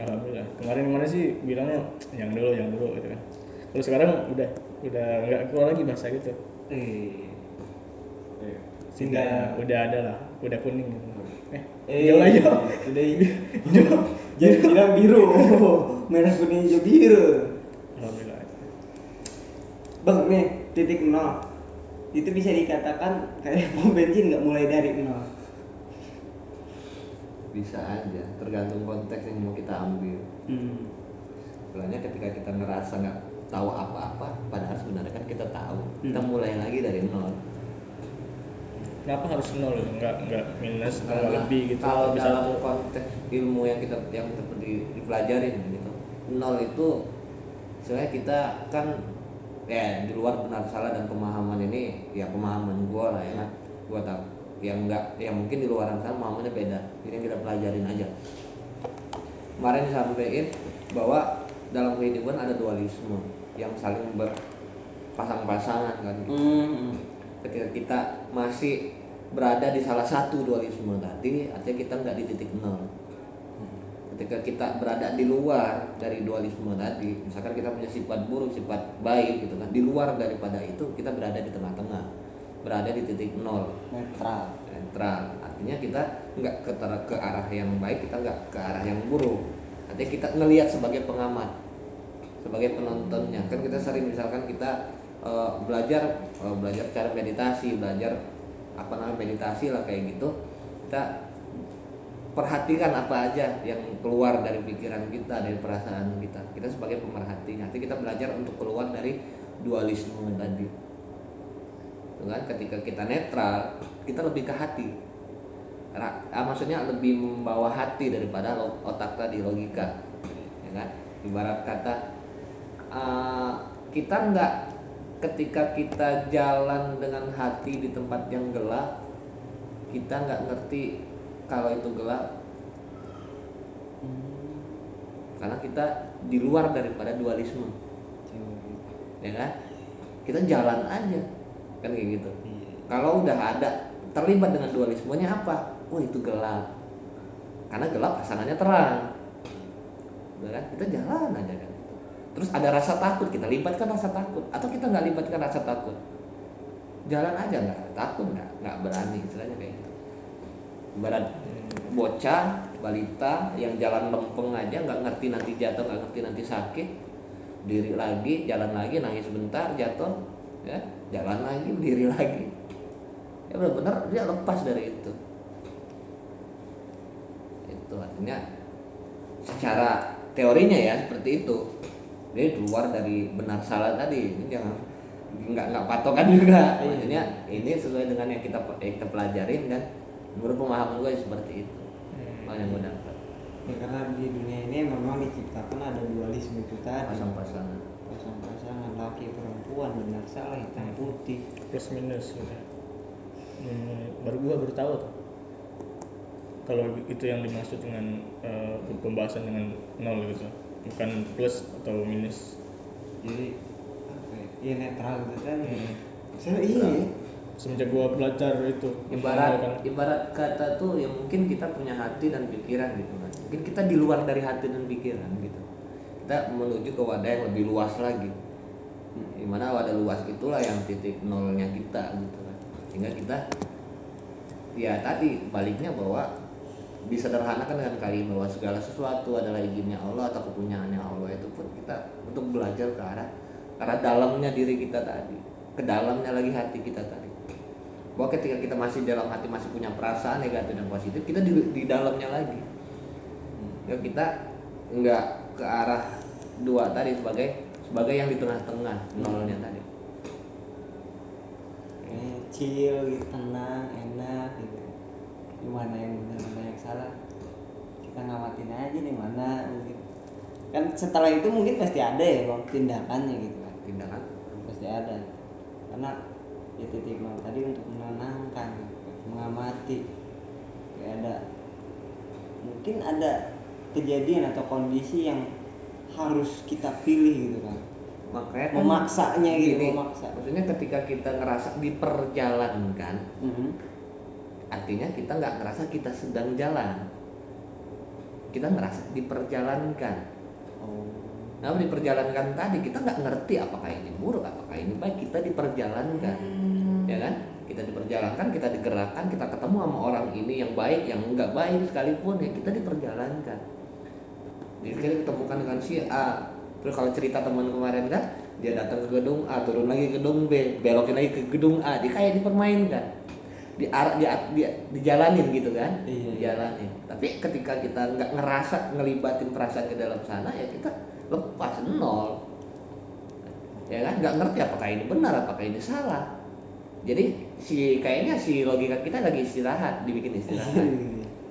Speaker 3: alhamdulillah. Kemarin sih bilangnya yang dulu gitu kan. Kalau sekarang udah nggak keluar lagi bahasa gitu. Sehingga udah ada lah, udah kuning gitu. Hijau aja.
Speaker 2: Udah hijau. Jangan bilang biru. Merah kuning hijau biru.
Speaker 3: Alhamdulillah.
Speaker 2: Bang nih titik nol. Itu bisa dikatakan kayak pom bensin nggak mulai dari nol.
Speaker 1: Bisa aja, tergantung konteks yang mau kita ambil. Sebenarnya ketika kita ngerasa nggak tahu apa-apa, padahal sebenarnya kan kita tahu. Kita mulai lagi dari nol.
Speaker 3: Kenapa harus nol? Enggak minus atau
Speaker 1: Karena
Speaker 3: lebih gitu.
Speaker 1: kalau
Speaker 3: Bisa
Speaker 1: dalam
Speaker 3: tuh.
Speaker 1: konteks ilmu yang dipelajarin gitu, nol itu sebenarnya kita kan ya di luar benar salah dan pemahaman ini ya pemahaman gua lah ya, gua tahu yang enggak ya mungkin di luaran sana pemahamannya beda, ini kita pelajarin aja. Kemarin disampaikan bahwa dalam kehidupan ada dualisme yang saling berpasang-pasangan kan gitu. Ketika kita masih berada di salah satu dualisme tadi, artinya kita nggak di titik nol. Ketika kita berada di luar dari dualisme tadi, misalkan kita punya sifat buruk, sifat baik gitu kan, di luar daripada itu kita berada di tengah-tengah, berada di titik nol,
Speaker 2: Netral.
Speaker 1: Artinya kita nggak ke arah yang baik, kita nggak ke arah yang buruk. Artinya kita ngelihat sebagai pengamat, sebagai penontonnya. Kan kita sering misalkan kita belajar cara meditasi, belajar meditasi lah kayak gitu. Kita perhatikan apa aja yang keluar dari pikiran kita, dari perasaan kita. Kita sebagai pemerhati. Nanti kita belajar untuk keluar dari dualisme tadi. Kan ketika kita netral, kita lebih ke hati. Maksudnya lebih membawa hati daripada otak tadi, logika. Ya kan? Ibarat kata kita nggak, ketika kita jalan dengan hati di tempat yang gelap, kita nggak ngerti kalau itu gelap, karena kita di luar daripada dualisme, ya kan? Kita jalan aja, kan kayak gitu. Kalau udah ada terlibat dengan dualismenya apa? Oh itu gelap, karena gelap pasangannya terang, ya kan? Kita jalan aja kan. Terus ada rasa takut, kita libatkan rasa takut, atau kita nggak libatkan rasa takut, jalan aja, nggak takut, nggak berani, istilahnya kayak gitu. Ibarat bocah balita yang jalan lempeng aja, nggak ngerti nanti jatuh, nggak ngerti nanti sakit, diri lagi, jalan lagi, nangis sebentar, jatuh, ya jalan lagi, diri lagi, ya benar-benar dia lepas dari itu. Itu artinya secara teorinya ya seperti itu, dia keluar dari benar salah tadi. Ini nggak patokan juga.
Speaker 2: Iya.
Speaker 1: Maksudnya ini sesuai dengan yang kita pelajarin kan. Menurut pemahaman gue seperti itu. Yang gue dapat.
Speaker 2: Ya karena di dunia ini memang diciptakan ada dualisme itu tadi.
Speaker 1: Pasang-pasangan.
Speaker 2: Pasang-pasangan laki perempuan, benar salah, hitam putih.
Speaker 3: Plus minus gitu. Baru tahu tuh. Kalau itu yang dimaksud dengan pembahasan dengan nol gitu, bukan plus atau minus.
Speaker 2: Jadi apa ya? Ya netral gitu kan. Saya
Speaker 1: Netral.
Speaker 2: iya.
Speaker 3: Semenjak gua belajar itu
Speaker 1: Ibarat kata tuh ya mungkin kita punya hati dan pikiran gitu kan. Mungkin kita di luar dari hati dan pikiran gitu. Kita menuju ke wadah yang lebih luas lagi. Dimana wadah luas itulah yang titik nolnya kita gitu kan. Sehingga kita ya tadi baliknya bahwa disederhanakan dengan kalimat bahwa segala sesuatu adalah izinnya Allah atau kepunyaannya Allah. Itu pun kita untuk belajar ke arah dalamnya diri kita tadi, ke dalamnya lagi hati kita tadi. Bahwa ketika kita masih dalam hati masih punya perasaan negatif dan positif, kita di dalamnya lagi. Ya kita nggak ke arah dua tadi sebagai yang di tengah-tengah nolnya tadi.
Speaker 2: Chill gitu, tenang, enak gitu. Gimana yang benar, mana yang salah, kita ngamatin aja nih mana mungkin. Kan setelah itu mungkin pasti ada ya bang tindakannya gitu kan.
Speaker 1: Tindakan
Speaker 2: Pasti ada. Karena ya titik nol tadi untuk menenangkan, mengamati. Kayak ada mungkin ada kejadian atau kondisi yang harus kita pilih gitu kan.
Speaker 1: makanya kan
Speaker 2: Memaksanya gitu,
Speaker 1: gini,
Speaker 2: memaksa.
Speaker 1: maksudnya ketika kita ngerasa diperjalankan, artinya kita nggak ngerasa kita sedang jalan, kita ngerasa diperjalankan. Nah diperjalankan tadi kita nggak ngerti apakah ini buruk apakah ini baik, kita diperjalankan. Ya kan, kita diperjalankan, kita digerakkan, kita ketemu sama orang ini yang baik yang nggak baik sekalipun ya kita diperjalankan. Jadi kita ketemukan dengan si A, terus kalau cerita teman kemarin kan dia datang ke gedung A, turun lagi ke gedung B, belokin lagi ke gedung A, dia kayak dipermainkan, dijalanin gitu kan.
Speaker 2: Iya.
Speaker 1: Dijalanin. Tapi ketika kita nggak ngerasa ngelibatin perasaan ke dalam sana ya kita lepas nol, ya kan, nggak ngerti apakah ini benar apakah ini salah. Jadi kayaknya logika kita lagi istirahat, dibikin istirahat.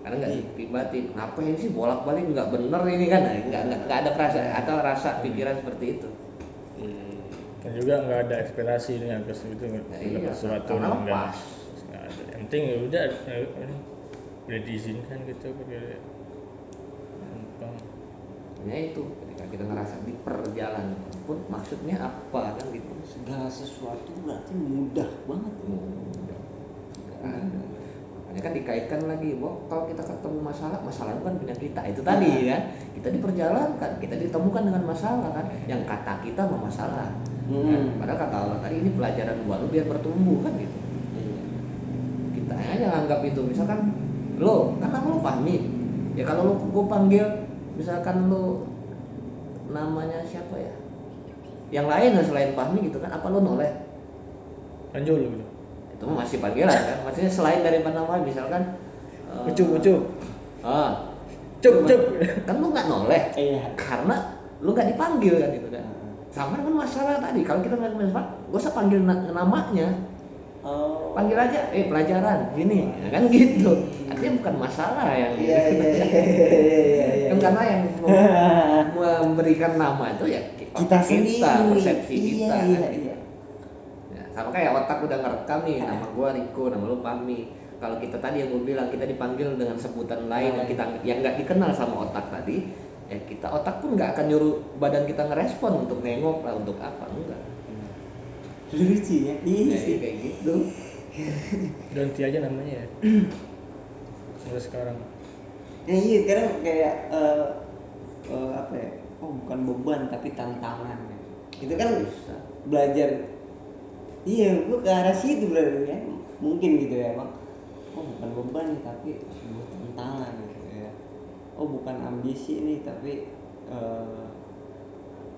Speaker 1: Karena nggak dilibatin, ngapain sih bolak-balik nggak bener ini kan, nggak ada perasaan atau rasa pikiran seperti itu.
Speaker 3: Dan juga nggak ada ekspektasi ini atas itu dapat sesuatu
Speaker 1: karena
Speaker 3: nggak
Speaker 1: lepas.
Speaker 3: ada. Yang penting ya udah diizinkan gitu kayak
Speaker 1: Ya itu ketika kita ngerasa di perjalanan pun maksudnya apa kan gitu.
Speaker 2: Segala sesuatu berarti mudah banget.
Speaker 1: Nggak ada. Makanya kan dikaitkan lagi bahwa kalau kita ketemu masalah bukan punya kita, itu tadi kan kita diperjalankan, kita ditemukan dengan masalah kan, yang kata kita mah masalah. Kan? Padahal kata Allah tadi ini pelajaran buat lu biar bertumbuh kan gitu. Kita aja nganggap itu, misalkan lo kan nama lo Fahmi ya, kalau lo gue panggil misalkan lo namanya siapa ya yang lain selain Fahmi gitu kan, apa lo noleh
Speaker 3: lanjut gitu.
Speaker 1: itu masih panggilan kan, maksudnya selain dari nama misalkan
Speaker 3: Ucup Cup
Speaker 1: kan lo nggak noleh.
Speaker 2: Iya.
Speaker 1: Karena lo nggak dipanggil kan gitu kan. Sama dengan masalah tadi, kalau kita nggak masalah gak usah panggil namanya, panggil aja pelajaran gini ya kan gitu. Artinya bukan masalah yang
Speaker 2: Iya.
Speaker 1: kan karena yang memberikan nama itu ya
Speaker 2: Kita sendiri,
Speaker 1: persepsi kita kan.
Speaker 2: Iya.
Speaker 1: Ya, sama kayak otak udah ngerekam nih, nama gua Riko, nama lu Fahmi. Kalau kita tadi yang gue bilang kita dipanggil dengan sebutan lain yang nggak dikenal sama otak tadi, ya kita otak pun nggak akan nyuruh badan kita ngerespon untuk nengok lah, untuk apa, enggak.
Speaker 2: Lucu ya. Iya sih.
Speaker 1: Kayak gitu.
Speaker 3: ganti aja namanya ya. Mulai sekarang
Speaker 2: Ya iya, sekarang kayak apa ya? Oh bukan beban tapi tantangan. Itu kan
Speaker 1: Bisa.
Speaker 2: belajar. Iya, gua ke arah situ berarti ya. Mungkin gitu ya, Bang. Oh bukan beban nih tapi sebuah tantangan gitu ya. Oh bukan ambisi nih tapi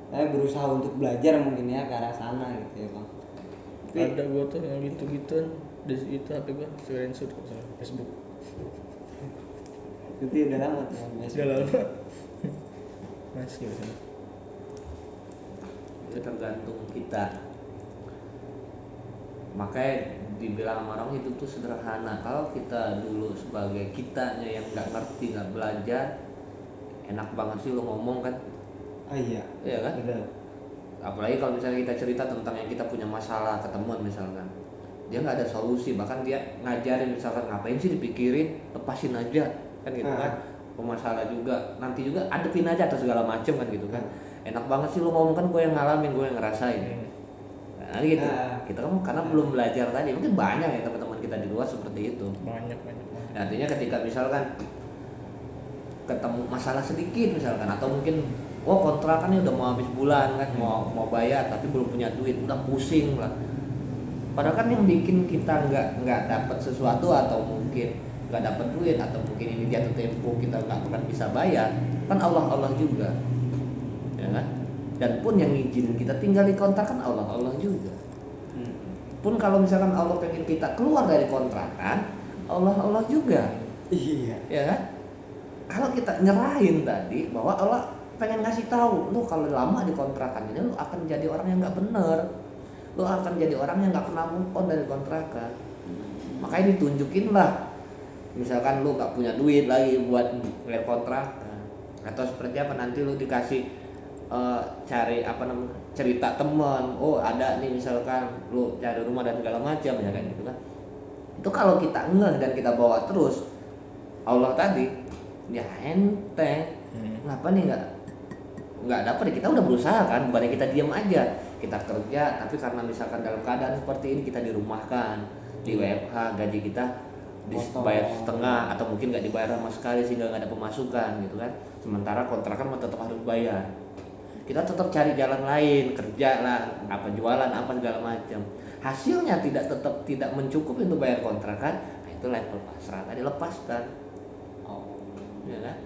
Speaker 2: saya berusaha untuk belajar mungkin ya ke arah sana gitu ya, Bang. Tapi
Speaker 3: ada gua tuh yang gitu-gituan di itu HP gua screenshot kok sama Facebook.
Speaker 2: itu udah lama tuh Bang.
Speaker 3: Udah lama. Masih bisa.
Speaker 1: Itu tergantung kita makanya dibilang sama orang hidup tuh sederhana. Kalau kita dulu sebagai kitanya yang nggak ngerti, nggak belajar, enak banget sih lo ngomong kan.
Speaker 2: Iya.
Speaker 1: Iya kan?
Speaker 2: Benar.
Speaker 1: Apalagi kalau misalnya kita cerita tentang yang kita punya masalah ke teman misalkan, dia nggak ada solusi, bahkan dia ngajarin misalkan ngapain sih dipikirin, lepasin aja kan gitu kan. Masalah juga nanti juga adepin aja atau segala macem kan gitu kan. Enak banget sih lo ngomong, kan gue yang ngalamin, gue yang ngerasain. Nah gitu. Kita kan karena belum belajar tadi, mungkin banyak ya teman-teman kita di luar seperti itu.
Speaker 3: banyak.
Speaker 1: Nah, artinya ketika misalkan ketemu masalah sedikit misalkan, atau mungkin kontrakannya udah mau habis bulan kan, mau bayar tapi belum punya duit, udah pusing lah. Padahal kan yang bikin kita nggak dapat sesuatu, atau mungkin nggak dapat duit, atau mungkin ini jatuh tempo kita nggak akan bisa bayar, kan Allah juga, ya kan? Dan pun yang ngizinin kita tinggal di kontrakan Allah juga. Pun kalau misalkan Allah pengen kita keluar dari kontrakan, Allah juga.
Speaker 2: Iya.
Speaker 1: Ya kan? Kalau kita nyerahin tadi bahwa Allah pengen ngasih tahu, lu kalau lama di kontrakan ini lu akan jadi orang yang nggak bener, lu akan jadi orang yang nggak pernah move on dari kontrakan. Makanya ditunjukin lah, misalkan lu nggak punya duit lagi buat bayar kontrakan, atau seperti apa, nanti lu dikasih cari cerita teman, ada nih misalkan lu cari rumah dan segala macam ya kan gitu kan. Itu kalau kita ngeh dan kita bawa terus Allah tadi, ya enteng. Kenapa nih nggak dapat? Kita udah berusaha kan, bukannya kita diam aja, kita kerja, tapi karena misalkan dalam keadaan seperti ini kita dirumahkan, di WFH, gaji kita dibayar setengah atau mungkin nggak dibayar sama sekali sehingga nggak ada pemasukan gitu kan. Sementara kontrakan tetap harus bayar, kita tetap cari jalan lain, kerja lah, jualan apa segala macam. Hasilnya tidak mencukupi untuk bayar kontrakan, nah itu level pasrah tadi, lepaskan. Ya kan?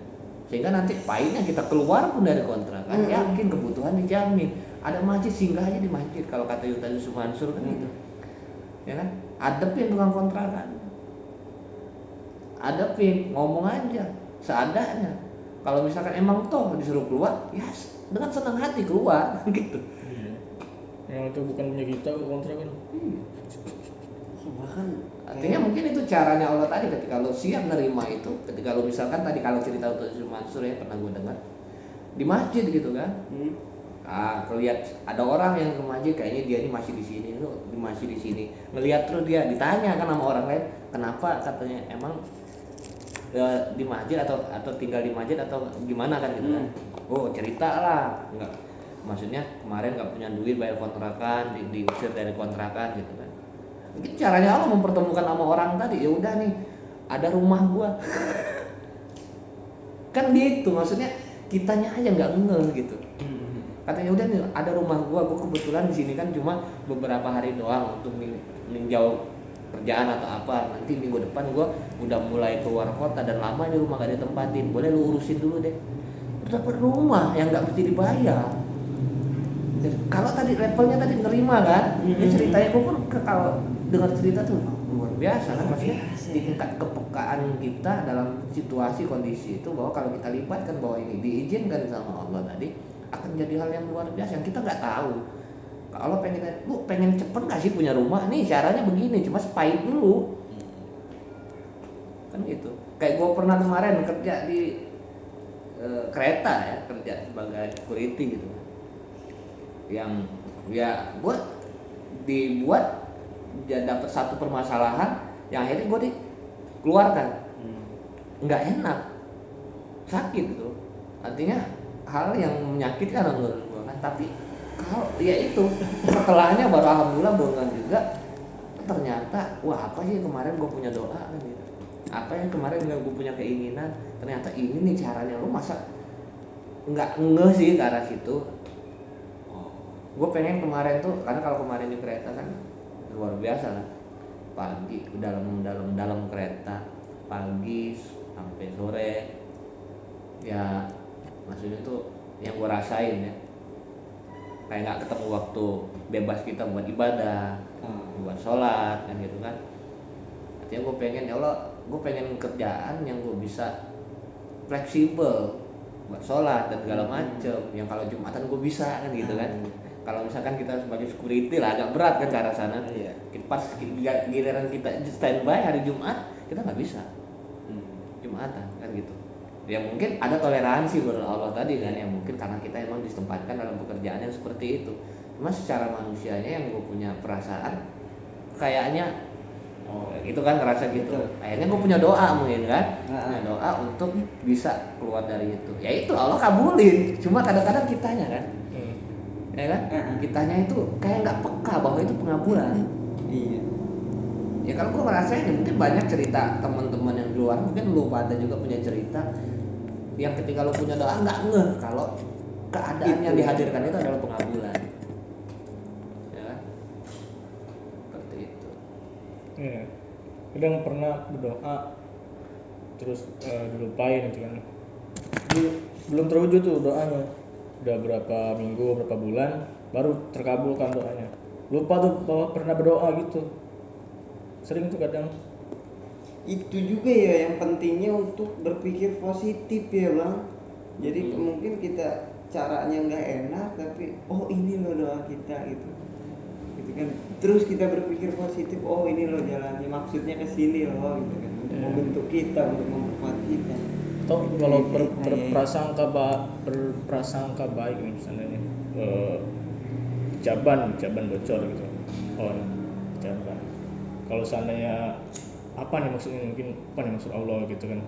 Speaker 1: Sehingga nanti pahitnya kita keluar pun dari kontrakan, yakin kebutuhan dijamin. Ada masjid, singgah aja di masjid, kalau kata Yuta Yusuf Mansur kan gitu. Ya kan? Adepin tukang kontrakan. Adepin, ngomong aja seadanya. Kalau misalkan emang toh disuruh keluar, ya dengan senang hati keluar gitu.
Speaker 3: Yang itu bukan punya kita kontrakan.
Speaker 2: Bahkan
Speaker 1: artinya mungkin itu caranya Allah tadi, ketika lo siap nerima itu, ketika lo misalkan tadi kalau cerita untuk Mansur ya pernah gue dengar di masjid gitu kan. Lihat ada orang yang ke masjid, kayaknya dia ini masih di sini, lo masih di sini, ngelihat terus dia ditanya kan sama orang lain, kenapa, katanya emang di masjid atau tinggal di masjid atau gimana kan gitu kan. Cerita lah, enggak, maksudnya kemarin nggak punya duit bayar kontrakan, diusir dari kontrakan gitu kan. Mungkin caranya Allah mempertemukan sama orang tadi, ya udah nih ada rumah gua kan gitu, maksudnya kitanya aja nggak ngeh gitu. Katanya udah nih ada rumah gua kebetulan di sini kan cuma beberapa hari doang untuk meninjau kerjaan atau apa, nanti minggu depan gua udah mulai keluar kota dan lama di rumah gak ditempatin, boleh lu urusin dulu deh. Dapat rumah yang nggak mesti dibayar. Kalau tadi levelnya tadi nerima kan, ini ceritanya gue pun kalau dengar cerita tuh luar biasa kan, maksudnya tingkat kepekaan kita dalam situasi kondisi itu, bahwa kalau kita libatkan bahwa ini diizinkan sama Allah tadi, akan jadi hal yang luar biasa yang kita nggak tahu. Kalau pengen cepet nggak sih punya rumah, nih caranya begini, cuma pahit dulu kan gitu. Kayak gue pernah kemarin kerja di kereta ya, kerja sebagai security gitu, yang ya gue dibuat dapat satu permasalahan yang akhirnya gue dikeluarkan. Nggak enak, sakit gitu, artinya hal yang menyakitkan menurut gue kan. Tapi kalau ya itu setelahnya baru alhamdulillah bangga juga, ternyata wah apa sih kemarin gue punya doa kan gitu, apa yang kemarin gue punya keinginan, ternyata ini nih caranya. Lu masa nggak ngeh sih ke arah situ. Gue pengen kemarin tuh, karena kalau kemarin di kereta kan luar biasa lah, pagi dalam kereta pagi sampai sore ya, maksudnya tuh yang gue rasain ya, kayak nggak ketemu waktu bebas kita buat ibadah, buat sholat kan gitu kan. Artinya gue pengen, ya Allah, gue pengen kerjaan yang gue bisa fleksibel buat sholat dan segala macem, yang kalau Jumatan gue bisa kan gitu kan. Kalau misalkan kita sebagai security lah agak berat kan ke arah sana.
Speaker 2: Iya.
Speaker 1: Pas giliran kita standby hari Jumat kita nggak bisa Jumatan kan gitu. Ya mungkin ada toleransi menurut Allah tadi kan, ya mungkin karena kita emang ditempatkan dalam pekerjaan yang seperti itu. Cuma secara manusianya yang gue punya perasaan kayaknya itu kan ngerasa gitu.
Speaker 2: Betul.
Speaker 1: Akhirnya gue punya doa mungkin kan,
Speaker 2: Nah.
Speaker 1: punya doa untuk bisa keluar dari itu. Ya itu Allah kabulin. Cuma kadang-kadang kitanya kan, ya kan, kitanya itu kayak nggak peka bahwa itu pengabulan.
Speaker 2: Iya.
Speaker 1: Ya kalau gue ngerasain ya mungkin banyak cerita teman-teman yang di luar, mungkin lu pada juga punya cerita yang ketika lu punya doa nggak ngeh kalau keadaan yang dihadirkan itu adalah pengabulan, ya kan? Seperti itu.
Speaker 3: Iya. Kadang pernah berdoa terus dilupain gitu kan. Belum terwujud tuh doanya. Udah berapa minggu, berapa bulan baru terkabulkan doanya. Lupa tuh bahwa pernah berdoa gitu. Sering tuh kadang.
Speaker 2: Itu juga ya yang pentingnya untuk berpikir positif ya bang. Jadi mungkin kita caranya nggak enak tapi ini loh doa kita gitu kan. Terus kita berpikir positif, ini loh jalannya, maksudnya ke sini loh gitu kan, untuk membentuk kita, untuk memperkuat kita.
Speaker 3: Atau kalau berprasangka baik nih misalnya jaban bocor gitu. Jaban. Kalau seandainya apa nih maksudnya, mungkin apa nih maksud Allah gitu kan,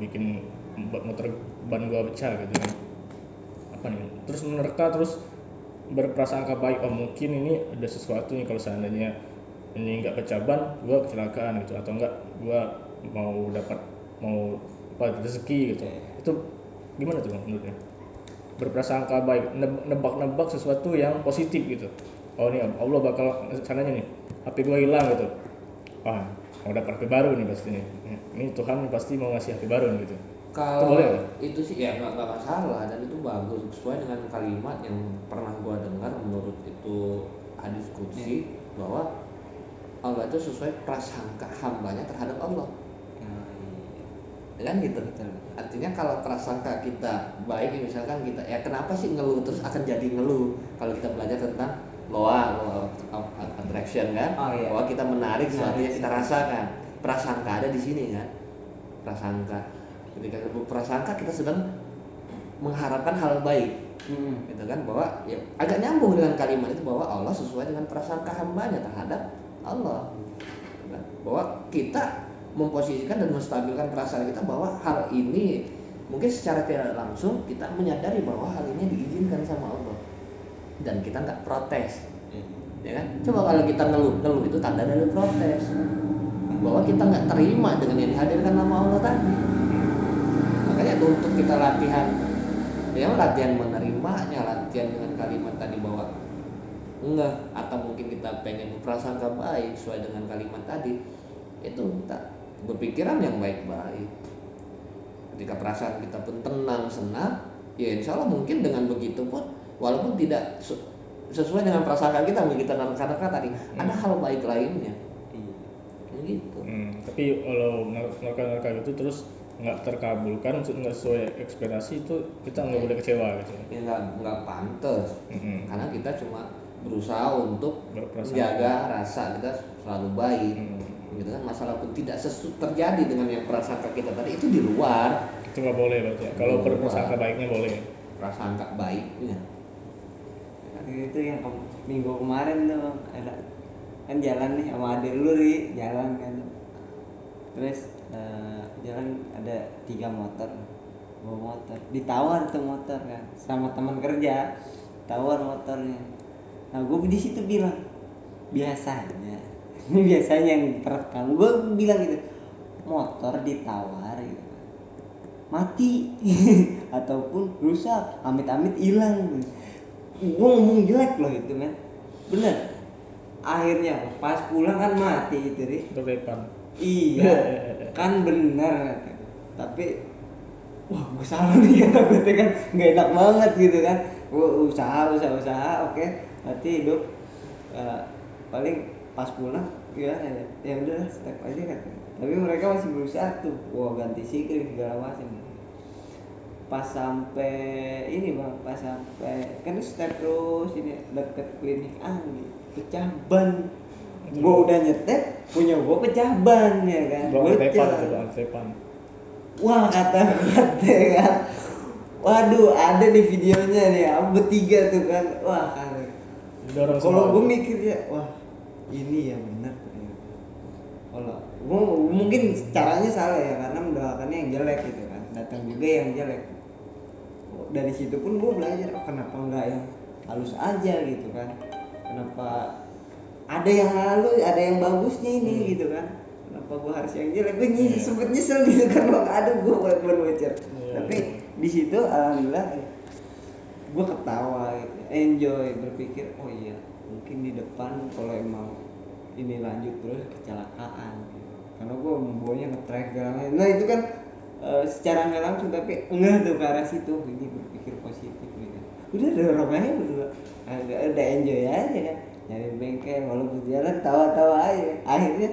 Speaker 3: bikin motor ban gua pecah gitu kan, apa nih, terus menerka, terus berprasangka baik, mungkin ini ada sesuatu nih, kalau seandainya ini nggak pecah ban gua kecelakaan gitu, atau enggak gua mau rezeki gitu. Itu gimana tuh bang menurutnya? Berprasangka baik, nebak sesuatu yang positif gitu. Ini Allah bakal sananya nih HP gua hilang gitu, mau dapat HP baru nih pasti nih. Ini Tuhan pasti mau ngasih HP baru gitu.
Speaker 1: Kalau
Speaker 3: boleh,
Speaker 1: itu sih ya nggak masalah dan itu bagus sesuai dengan kalimat yang pernah gua dengar menurut itu hadis qudsi bahwa Allah itu sesuai prasangka hambanya terhadap Allah. Kan gitu. Artinya kalau prasangka kita baik, misalkan kita kenapa sih ngeluh terus akan jadi ngeluh kalau kita belajar tentang law of attraction kan, bahwa kita menarik sesuatu yang kita rasakan. Prasangka ada di sini kan, prasangka. Ketika kita berprasangka kita sedang mengharapkan hal baik, gitu kan, bahwa ya agak nyambung dengan kalimat itu bahwa Allah sesuai dengan prasangka hambanya terhadap Allah, bahwa kita memposisikan dan menstabilkan perasaan kita bahwa hal ini mungkin secara tidak langsung kita menyadari bahwa hal ini diizinkan sama Allah dan kita nggak protes, ya kan? Coba kalau kita ngeluh itu tanda dari protes, bahwa kita nggak terima dengan yang dihadirkan nama Allah tadi. Makanya untuk kita latihan menerimanya, latihan dengan kalimat tadi bahwa enggak, atau mungkin kita pengen berprasangka baik sesuai dengan kalimat tadi, itu kita berpikiran yang baik-baik. Ketika perasaan kita pun tenang, senang, ya insya Allah mungkin dengan begitu pun walaupun tidak sesuai dengan prasangka kita, mungkin kita nerka tadi, ada hal baik lainnya. Gitu.
Speaker 3: Tapi kalau nerka gitu terus nggak terkabulkan, nggak sesuai ekspektasi, itu kita nggak boleh kecewa gitu.
Speaker 1: Ya nggak pantas, karena kita cuma berusaha untuk menjaga rasa kita selalu baik. Gitu kan, masalah pun tidak terjadi dengan yang prasangka kita tadi, itu di luar,
Speaker 3: itu nggak boleh berarti ya. Kalau berprasangka baiknya boleh,
Speaker 1: prasangka baiknya
Speaker 2: itu yang minggu kemarin tuh ada kan jalan nih sama adik lu nih, jalan kan, terus jalan ada 3 motor, bawa motor, ditawar tuh motor kan sama teman kerja, tawar motornya. Nah gue di situ bilang biasanya yang terekam, gue bilang gitu, motor ditawar gitu, mati ataupun rusak, amit-amit hilang. Gue ngomong jelek loh itu kan, bener. Akhirnya pas pulang kan mati itu nih.
Speaker 3: depan.
Speaker 2: Iya kan bener, tapi wah gue salah nih kata gue kan, nggak enak banget gitu kan. Gue usaha oke, berarti hidup paling pas pulang ya udah step aja kan. Tapi mereka masih berusaha tuh, ganti sikring segala macam. pas sampai ini bang, pas sampai kan step terus ini deket klinik angin pecah ban. Gua udah nyetet punya gua pecah ban ya kan,
Speaker 3: Doang tepan
Speaker 2: bocor.
Speaker 3: itu doang tepan.
Speaker 2: Wah kata kan, waduh ada di videonya nih, bertiga tuh kan, wah kan.
Speaker 3: Dorong
Speaker 2: Kalau
Speaker 3: semua.
Speaker 2: gue mikirnya, wah ini yang benar. Kalau gue mungkin caranya salah ya, karena mendoakannya yang jelek gitu kan, datang juga yang jelek. Dari situ pun gue belajar, oh, kenapa enggak yang halus aja gitu kan, kenapa ada yang halus, ada yang bagusnya ini gitu kan, kenapa gue harus yang jelek. Gue sempet nyesel gitu kan, bang, aduh gue bocor. Tapi di situ alhamdulillah gue ketawa gitu, enjoy, berpikir oh iya mungkin di depan kalau emang ini lanjut terus kecelakaan gitu. Karena gue membawanya nge-track galanya. Nah itu kan secara nggak langsung, tapi enggak tuh ke arah situ, ini berpikir positif gitu. Udah dorong aja berdua, udah enjoy aja kan, nyari bengkel walaupun jalan tawa-tawa aja. Akhirnya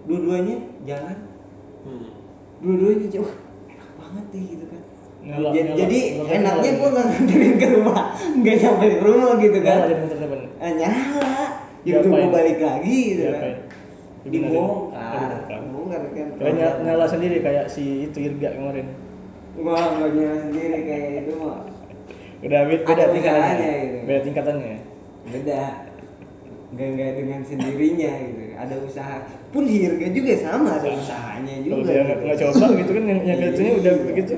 Speaker 2: dua-duanya jalan, dua-duanya jauh, enak banget deh gitu kan. Jadi enaknya gue nggak nganterin ke rumah, nggak nyampe ke rumah gitu kan. Nyala, jadi gue balik lagi gitu kan. Dibongkar kan.
Speaker 3: Kayak nyala sendiri kayak si itu Irga kemarin.
Speaker 2: Gua nggak nyala sendiri kayak itu mah.
Speaker 3: Udah beda tingkatannya.
Speaker 2: Gitu.
Speaker 3: Beda tingkatannya.
Speaker 2: Beda. Nggak dengan sendirinya gitu. Ada usaha. Pun si Irga juga sama, ada usahanya juga.
Speaker 3: Kalau dia nggak coba gitu kan, yang kelihatannya udah begitu.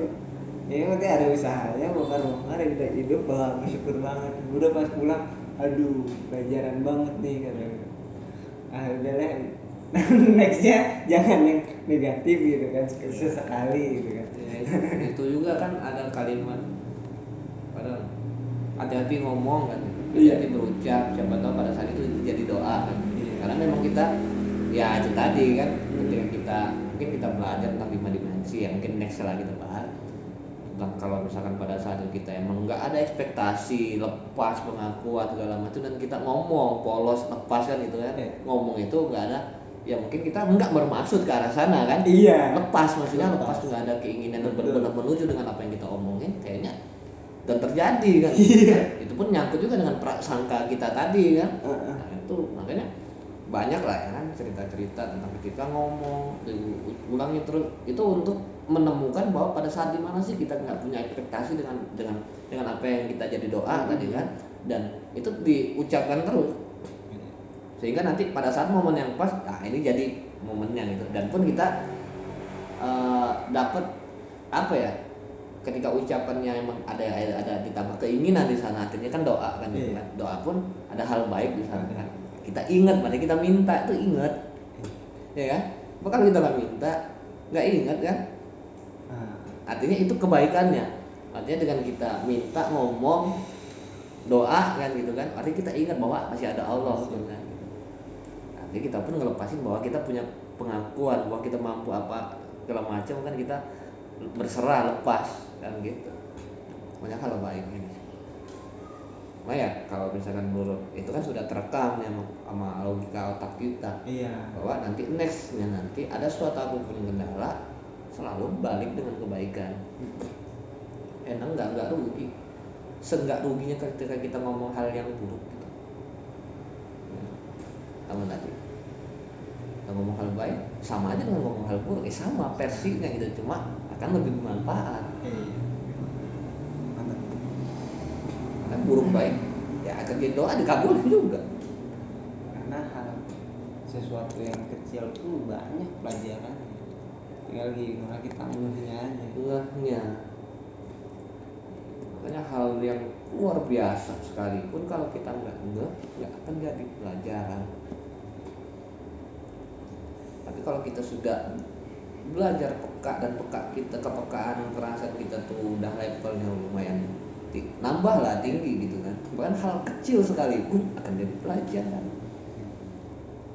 Speaker 2: Ya penting ada usahanya, bongkar udah hidup, wah bersyukur banget. Udah pas pulang, aduh pelajaran banget nih katanya. Udahlah, nextnya jangan yang negatif gitu kan, sesekali gitu kan.
Speaker 1: Ya, itu juga kan ada kalimat pada hati-hati ngomong kan, hati-hati berucap, siapa tahu pada saat itu jadi doa kan. Karena memang kita ya itu tadi kan, ketika kita mungkin kita belajar tentang 5 dimensi ya, mungkin next lah kita bahas tentang kalau misalkan pada saat itu kita emang nggak ada ekspektasi, lepas pengakuan segala macam, dan kita ngomong polos lepas kan itu kan, ngomong itu nggak ada, ya mungkin kita nggak bermaksud ke arah sana kan. Lepas maksudnya lepas nggak ada keinginan dan benar-benar menuju dengan apa yang kita omongin kayaknya, dan terjadi kan. Itu pun nyangkut juga dengan prasangka kita tadi kan. Nah, itu makanya banyak lah ya kan cerita-cerita tentang kita ngomong diulangi terus, itu untuk menemukan bahwa pada saat dimana sih kita nggak punya ekspektasi dengan apa yang kita jadi doa tadi kan, dan itu diucapkan terus sehingga nanti pada saat momen yang pas, nah ini jadi momennya gitu. Dan pun kita dapat apa ya, ketika ucapannya emang ada ditambah keinginan di sana, akhirnya kan doa kan gitu kan. Doa pun ada hal baik di sana kan. Kita ingat, makanya kita minta itu ingat, ya kan. Kalau kita nggak minta, nggak ingat kan, artinya itu kebaikannya. Artinya dengan kita minta, ngomong, doa kan gitu kan, artinya kita ingat bahwa masih ada Allah gitu kan. Artinya kita pun ngelepasin bahwa kita punya pengakuan bahwa kita mampu apa segala macam kan, kita berserah, lepas kan gitu. Banyak hal baik ini. Nah ya kalau misalkan menurut itu kan sudah terekam ya sama logika otak kita, bahwa nanti nextnya nanti ada suatu apapun kendala selalu balik dengan kebaikan. Enak nggak rugi, seenggak ruginya ketika kita ngomong hal yang buruk gitu. Sama tadi kita ngomong hal baik sama aja dengan ngomong hal buruk, sama versinya gitu, cuma akan lebih bermanfaat. Karena buruk baik ya akan jadi doa dikabulin juga.
Speaker 2: Karena hal sesuatu yang kecil tuh banyak pelajaran, tinggal gimana kita ngehnya aja.
Speaker 1: Makanya hal yang luar biasa sekalipun kalau kita nggak akan jadi pelajaran. Tapi kalau kita sudah belajar peka, dan kepekaan perasaan kita tuh udah levelnya lumayan nambah lah tinggi gitu kan, bahkan hal kecil sekalipun akan jadi pelajaran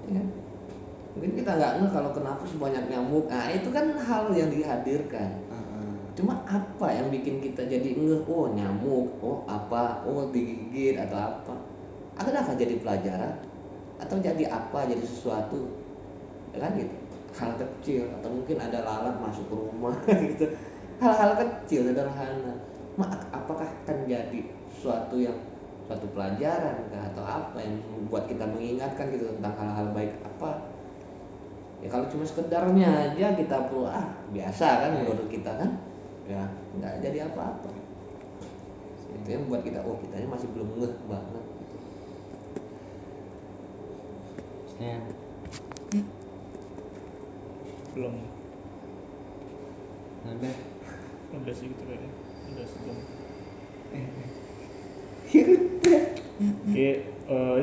Speaker 1: ya. Mungkin kita nggak ngeh kalau kenapa sebanyak nyamuk, nah itu kan hal yang dihadirkan. Cuma apa yang bikin kita jadi ngeh, oh nyamuk, oh apa, oh digigit atau apa, akan jadi pelajaran atau jadi apa, jadi sesuatu ya kan gitu, hal kecil. Atau mungkin ada lalat masuk ke rumah gitu, hal-hal kecil sederhana apakah akan jadi suatu pelajaran kah, atau apa yang membuat kita mengingatkan gitu tentang hal-hal baik apa ya. Kalau cuma sekedarnya aja kita perlu biasa kan menurut kita kan ya nggak jadi apa-apa. Itu yang membuat kita kita ini masih belum ngeh banget gitu.
Speaker 2: Ya.
Speaker 3: Belum
Speaker 2: Ada
Speaker 3: sih gitu kayaknya, udah sebelum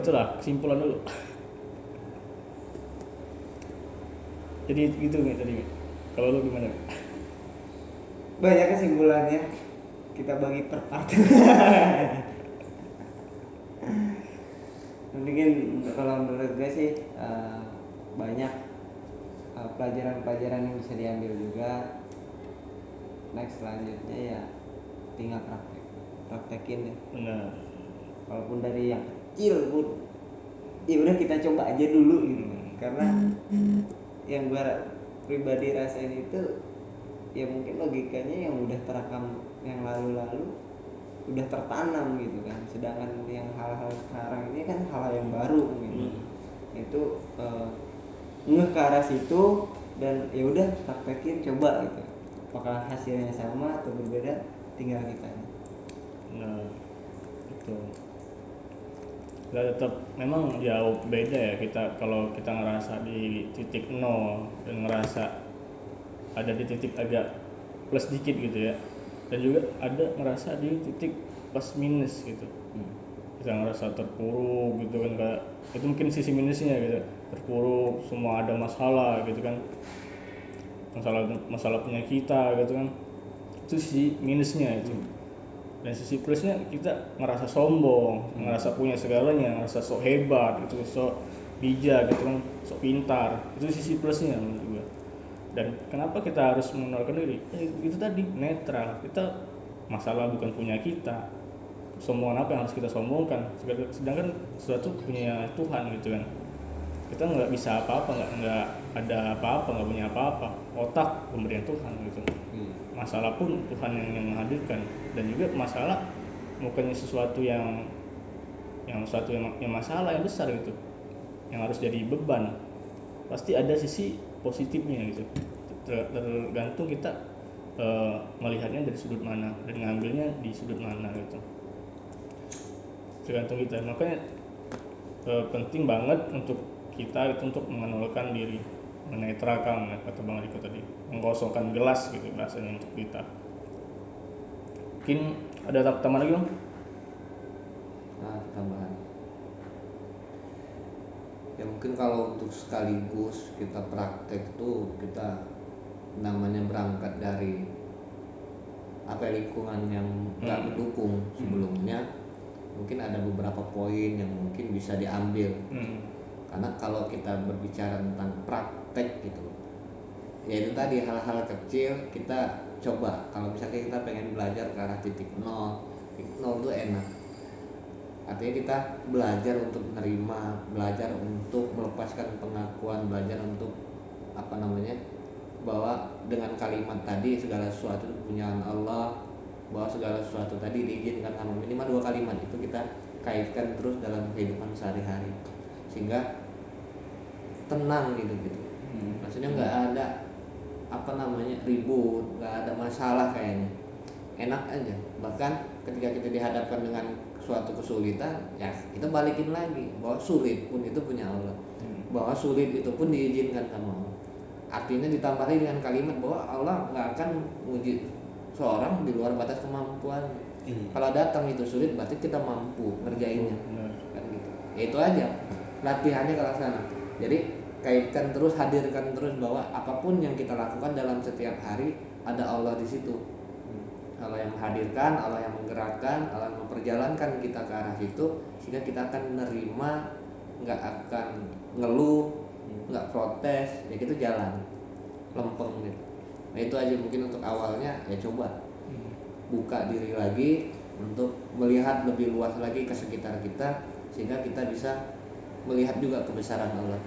Speaker 3: itulah kesimpulan dulu. Jadi gitu nih tadi. Kalau lu gimana?
Speaker 2: banyak kesimpulannya, kita bagi per part. Mungkin kalau menurut gue sih banyak pelajaran-pelajaran yang bisa diambil juga. Next selanjutnya ya tinggal praktekin deh.
Speaker 3: Benar.
Speaker 2: Walaupun dari yang kecil pun ya udah kita coba aja dulu gitu. Karena yang gue pribadi rasain itu ya mungkin logikanya yang udah terekam yang lalu-lalu udah tertanam gitu kan, sedangkan yang hal-hal sekarang ini kan hal yang baru gitu. Itu ngeh ke arah situ dan ya udah praktekin coba gitu. Apakah hasilnya sama atau berbeda tinggal kita.
Speaker 3: Nah itu nggak, tetap memang jauh beda ya kita kalau kita ngerasa di titik nol dan ngerasa ada di titik agak plus dikit gitu ya, dan juga ada ngerasa di titik plus minus gitu. Kita ngerasa terpuruk gitu kan, kayak itu mungkin sisi minusnya gitu, terpuruk, semua ada masalah gitu kan, masalah punya kita gitu kan, itu sisi minusnya itu. Dan sisi plusnya kita ngerasa sombong, ngerasa punya segalanya, ngerasa sok hebat gitu, sok bijak gitu kan, sok pintar. Itu sisi plusnya menurut gue. Dan kenapa kita harus mengenalkan diri? Itu tadi netral. Kita masalah bukan punya kita. Sombongan apa yang harus kita sombongkan? Sedangkan sesuatu punya Tuhan gitu kan. Kita nggak bisa apa-apa, nggak ada apa-apa, nggak punya apa-apa. Otak pemberian Tuhan gitu. Masalah pun Tuhan yang menghadirkan. Dan juga masalah bukannya sesuatu yang masalah yang besar gitu, yang harus jadi beban. Pasti ada sisi positifnya gitu, tergantung kita melihatnya dari sudut mana dan ngambilnya di sudut mana gitu, tergantung kita. Makanya penting banget untuk kita itu untuk mengenalkan diri, menetralkan kata Bang Riko tadi, mengosongkan gelas gitu rasanya untuk kita. Mungkin ada tambahan lagi Bang?
Speaker 1: Tambahan ya mungkin kalau untuk sekaligus kita praktek tuh, kita namanya berangkat dari lingkungan yang nggak mendukung sebelumnya, mungkin ada beberapa poin yang mungkin bisa diambil. Karena kalau kita berbicara tentang praktek gitu, ya itu tadi hal-hal kecil kita coba. Kalau misalnya kita pengen belajar ke arah titik nol tuh enak. Artinya kita belajar untuk menerima, belajar untuk melepaskan pengakuan, belajar untuk bahwa dengan kalimat tadi segala sesuatu punyaan Allah, bahwa segala sesuatu tadi diizinkan sama minimal 2 kalimat itu kita kaitkan terus dalam kehidupan sehari-hari sehingga tenang gitu. Maksudnya nggak ada ribut, nggak ada masalah, kayaknya enak aja. Bahkan ketika kita dihadapkan dengan suatu kesulitan, ya kita balikin lagi bahwa sulit pun itu punya Allah, bahwa sulit itu pun diizinkan sama Allah. Artinya ditambahi dengan kalimat bahwa Allah nggak akan menguji seorang di luar batas kemampuan. Kalau datang itu sulit berarti kita mampu ngerjainnya, kan gitu. Ya itu aja latihannya ke sana. Jadi kaitkan terus, hadirkan terus bahwa apapun yang kita lakukan dalam setiap hari ada Allah di situ. Allah yang menghadirkan, Allah yang menggerakkan, Allah yang memperjalankan kita ke arah situ, sehingga kita akan menerima, nggak akan ngeluh, nggak protes, ya gitu, jalan lempeng gitu. Nah itu aja mungkin untuk awalnya, ya coba buka diri lagi untuk melihat lebih luas lagi ke sekitar kita, sehingga kita bisa melihat juga kebesaran Allah.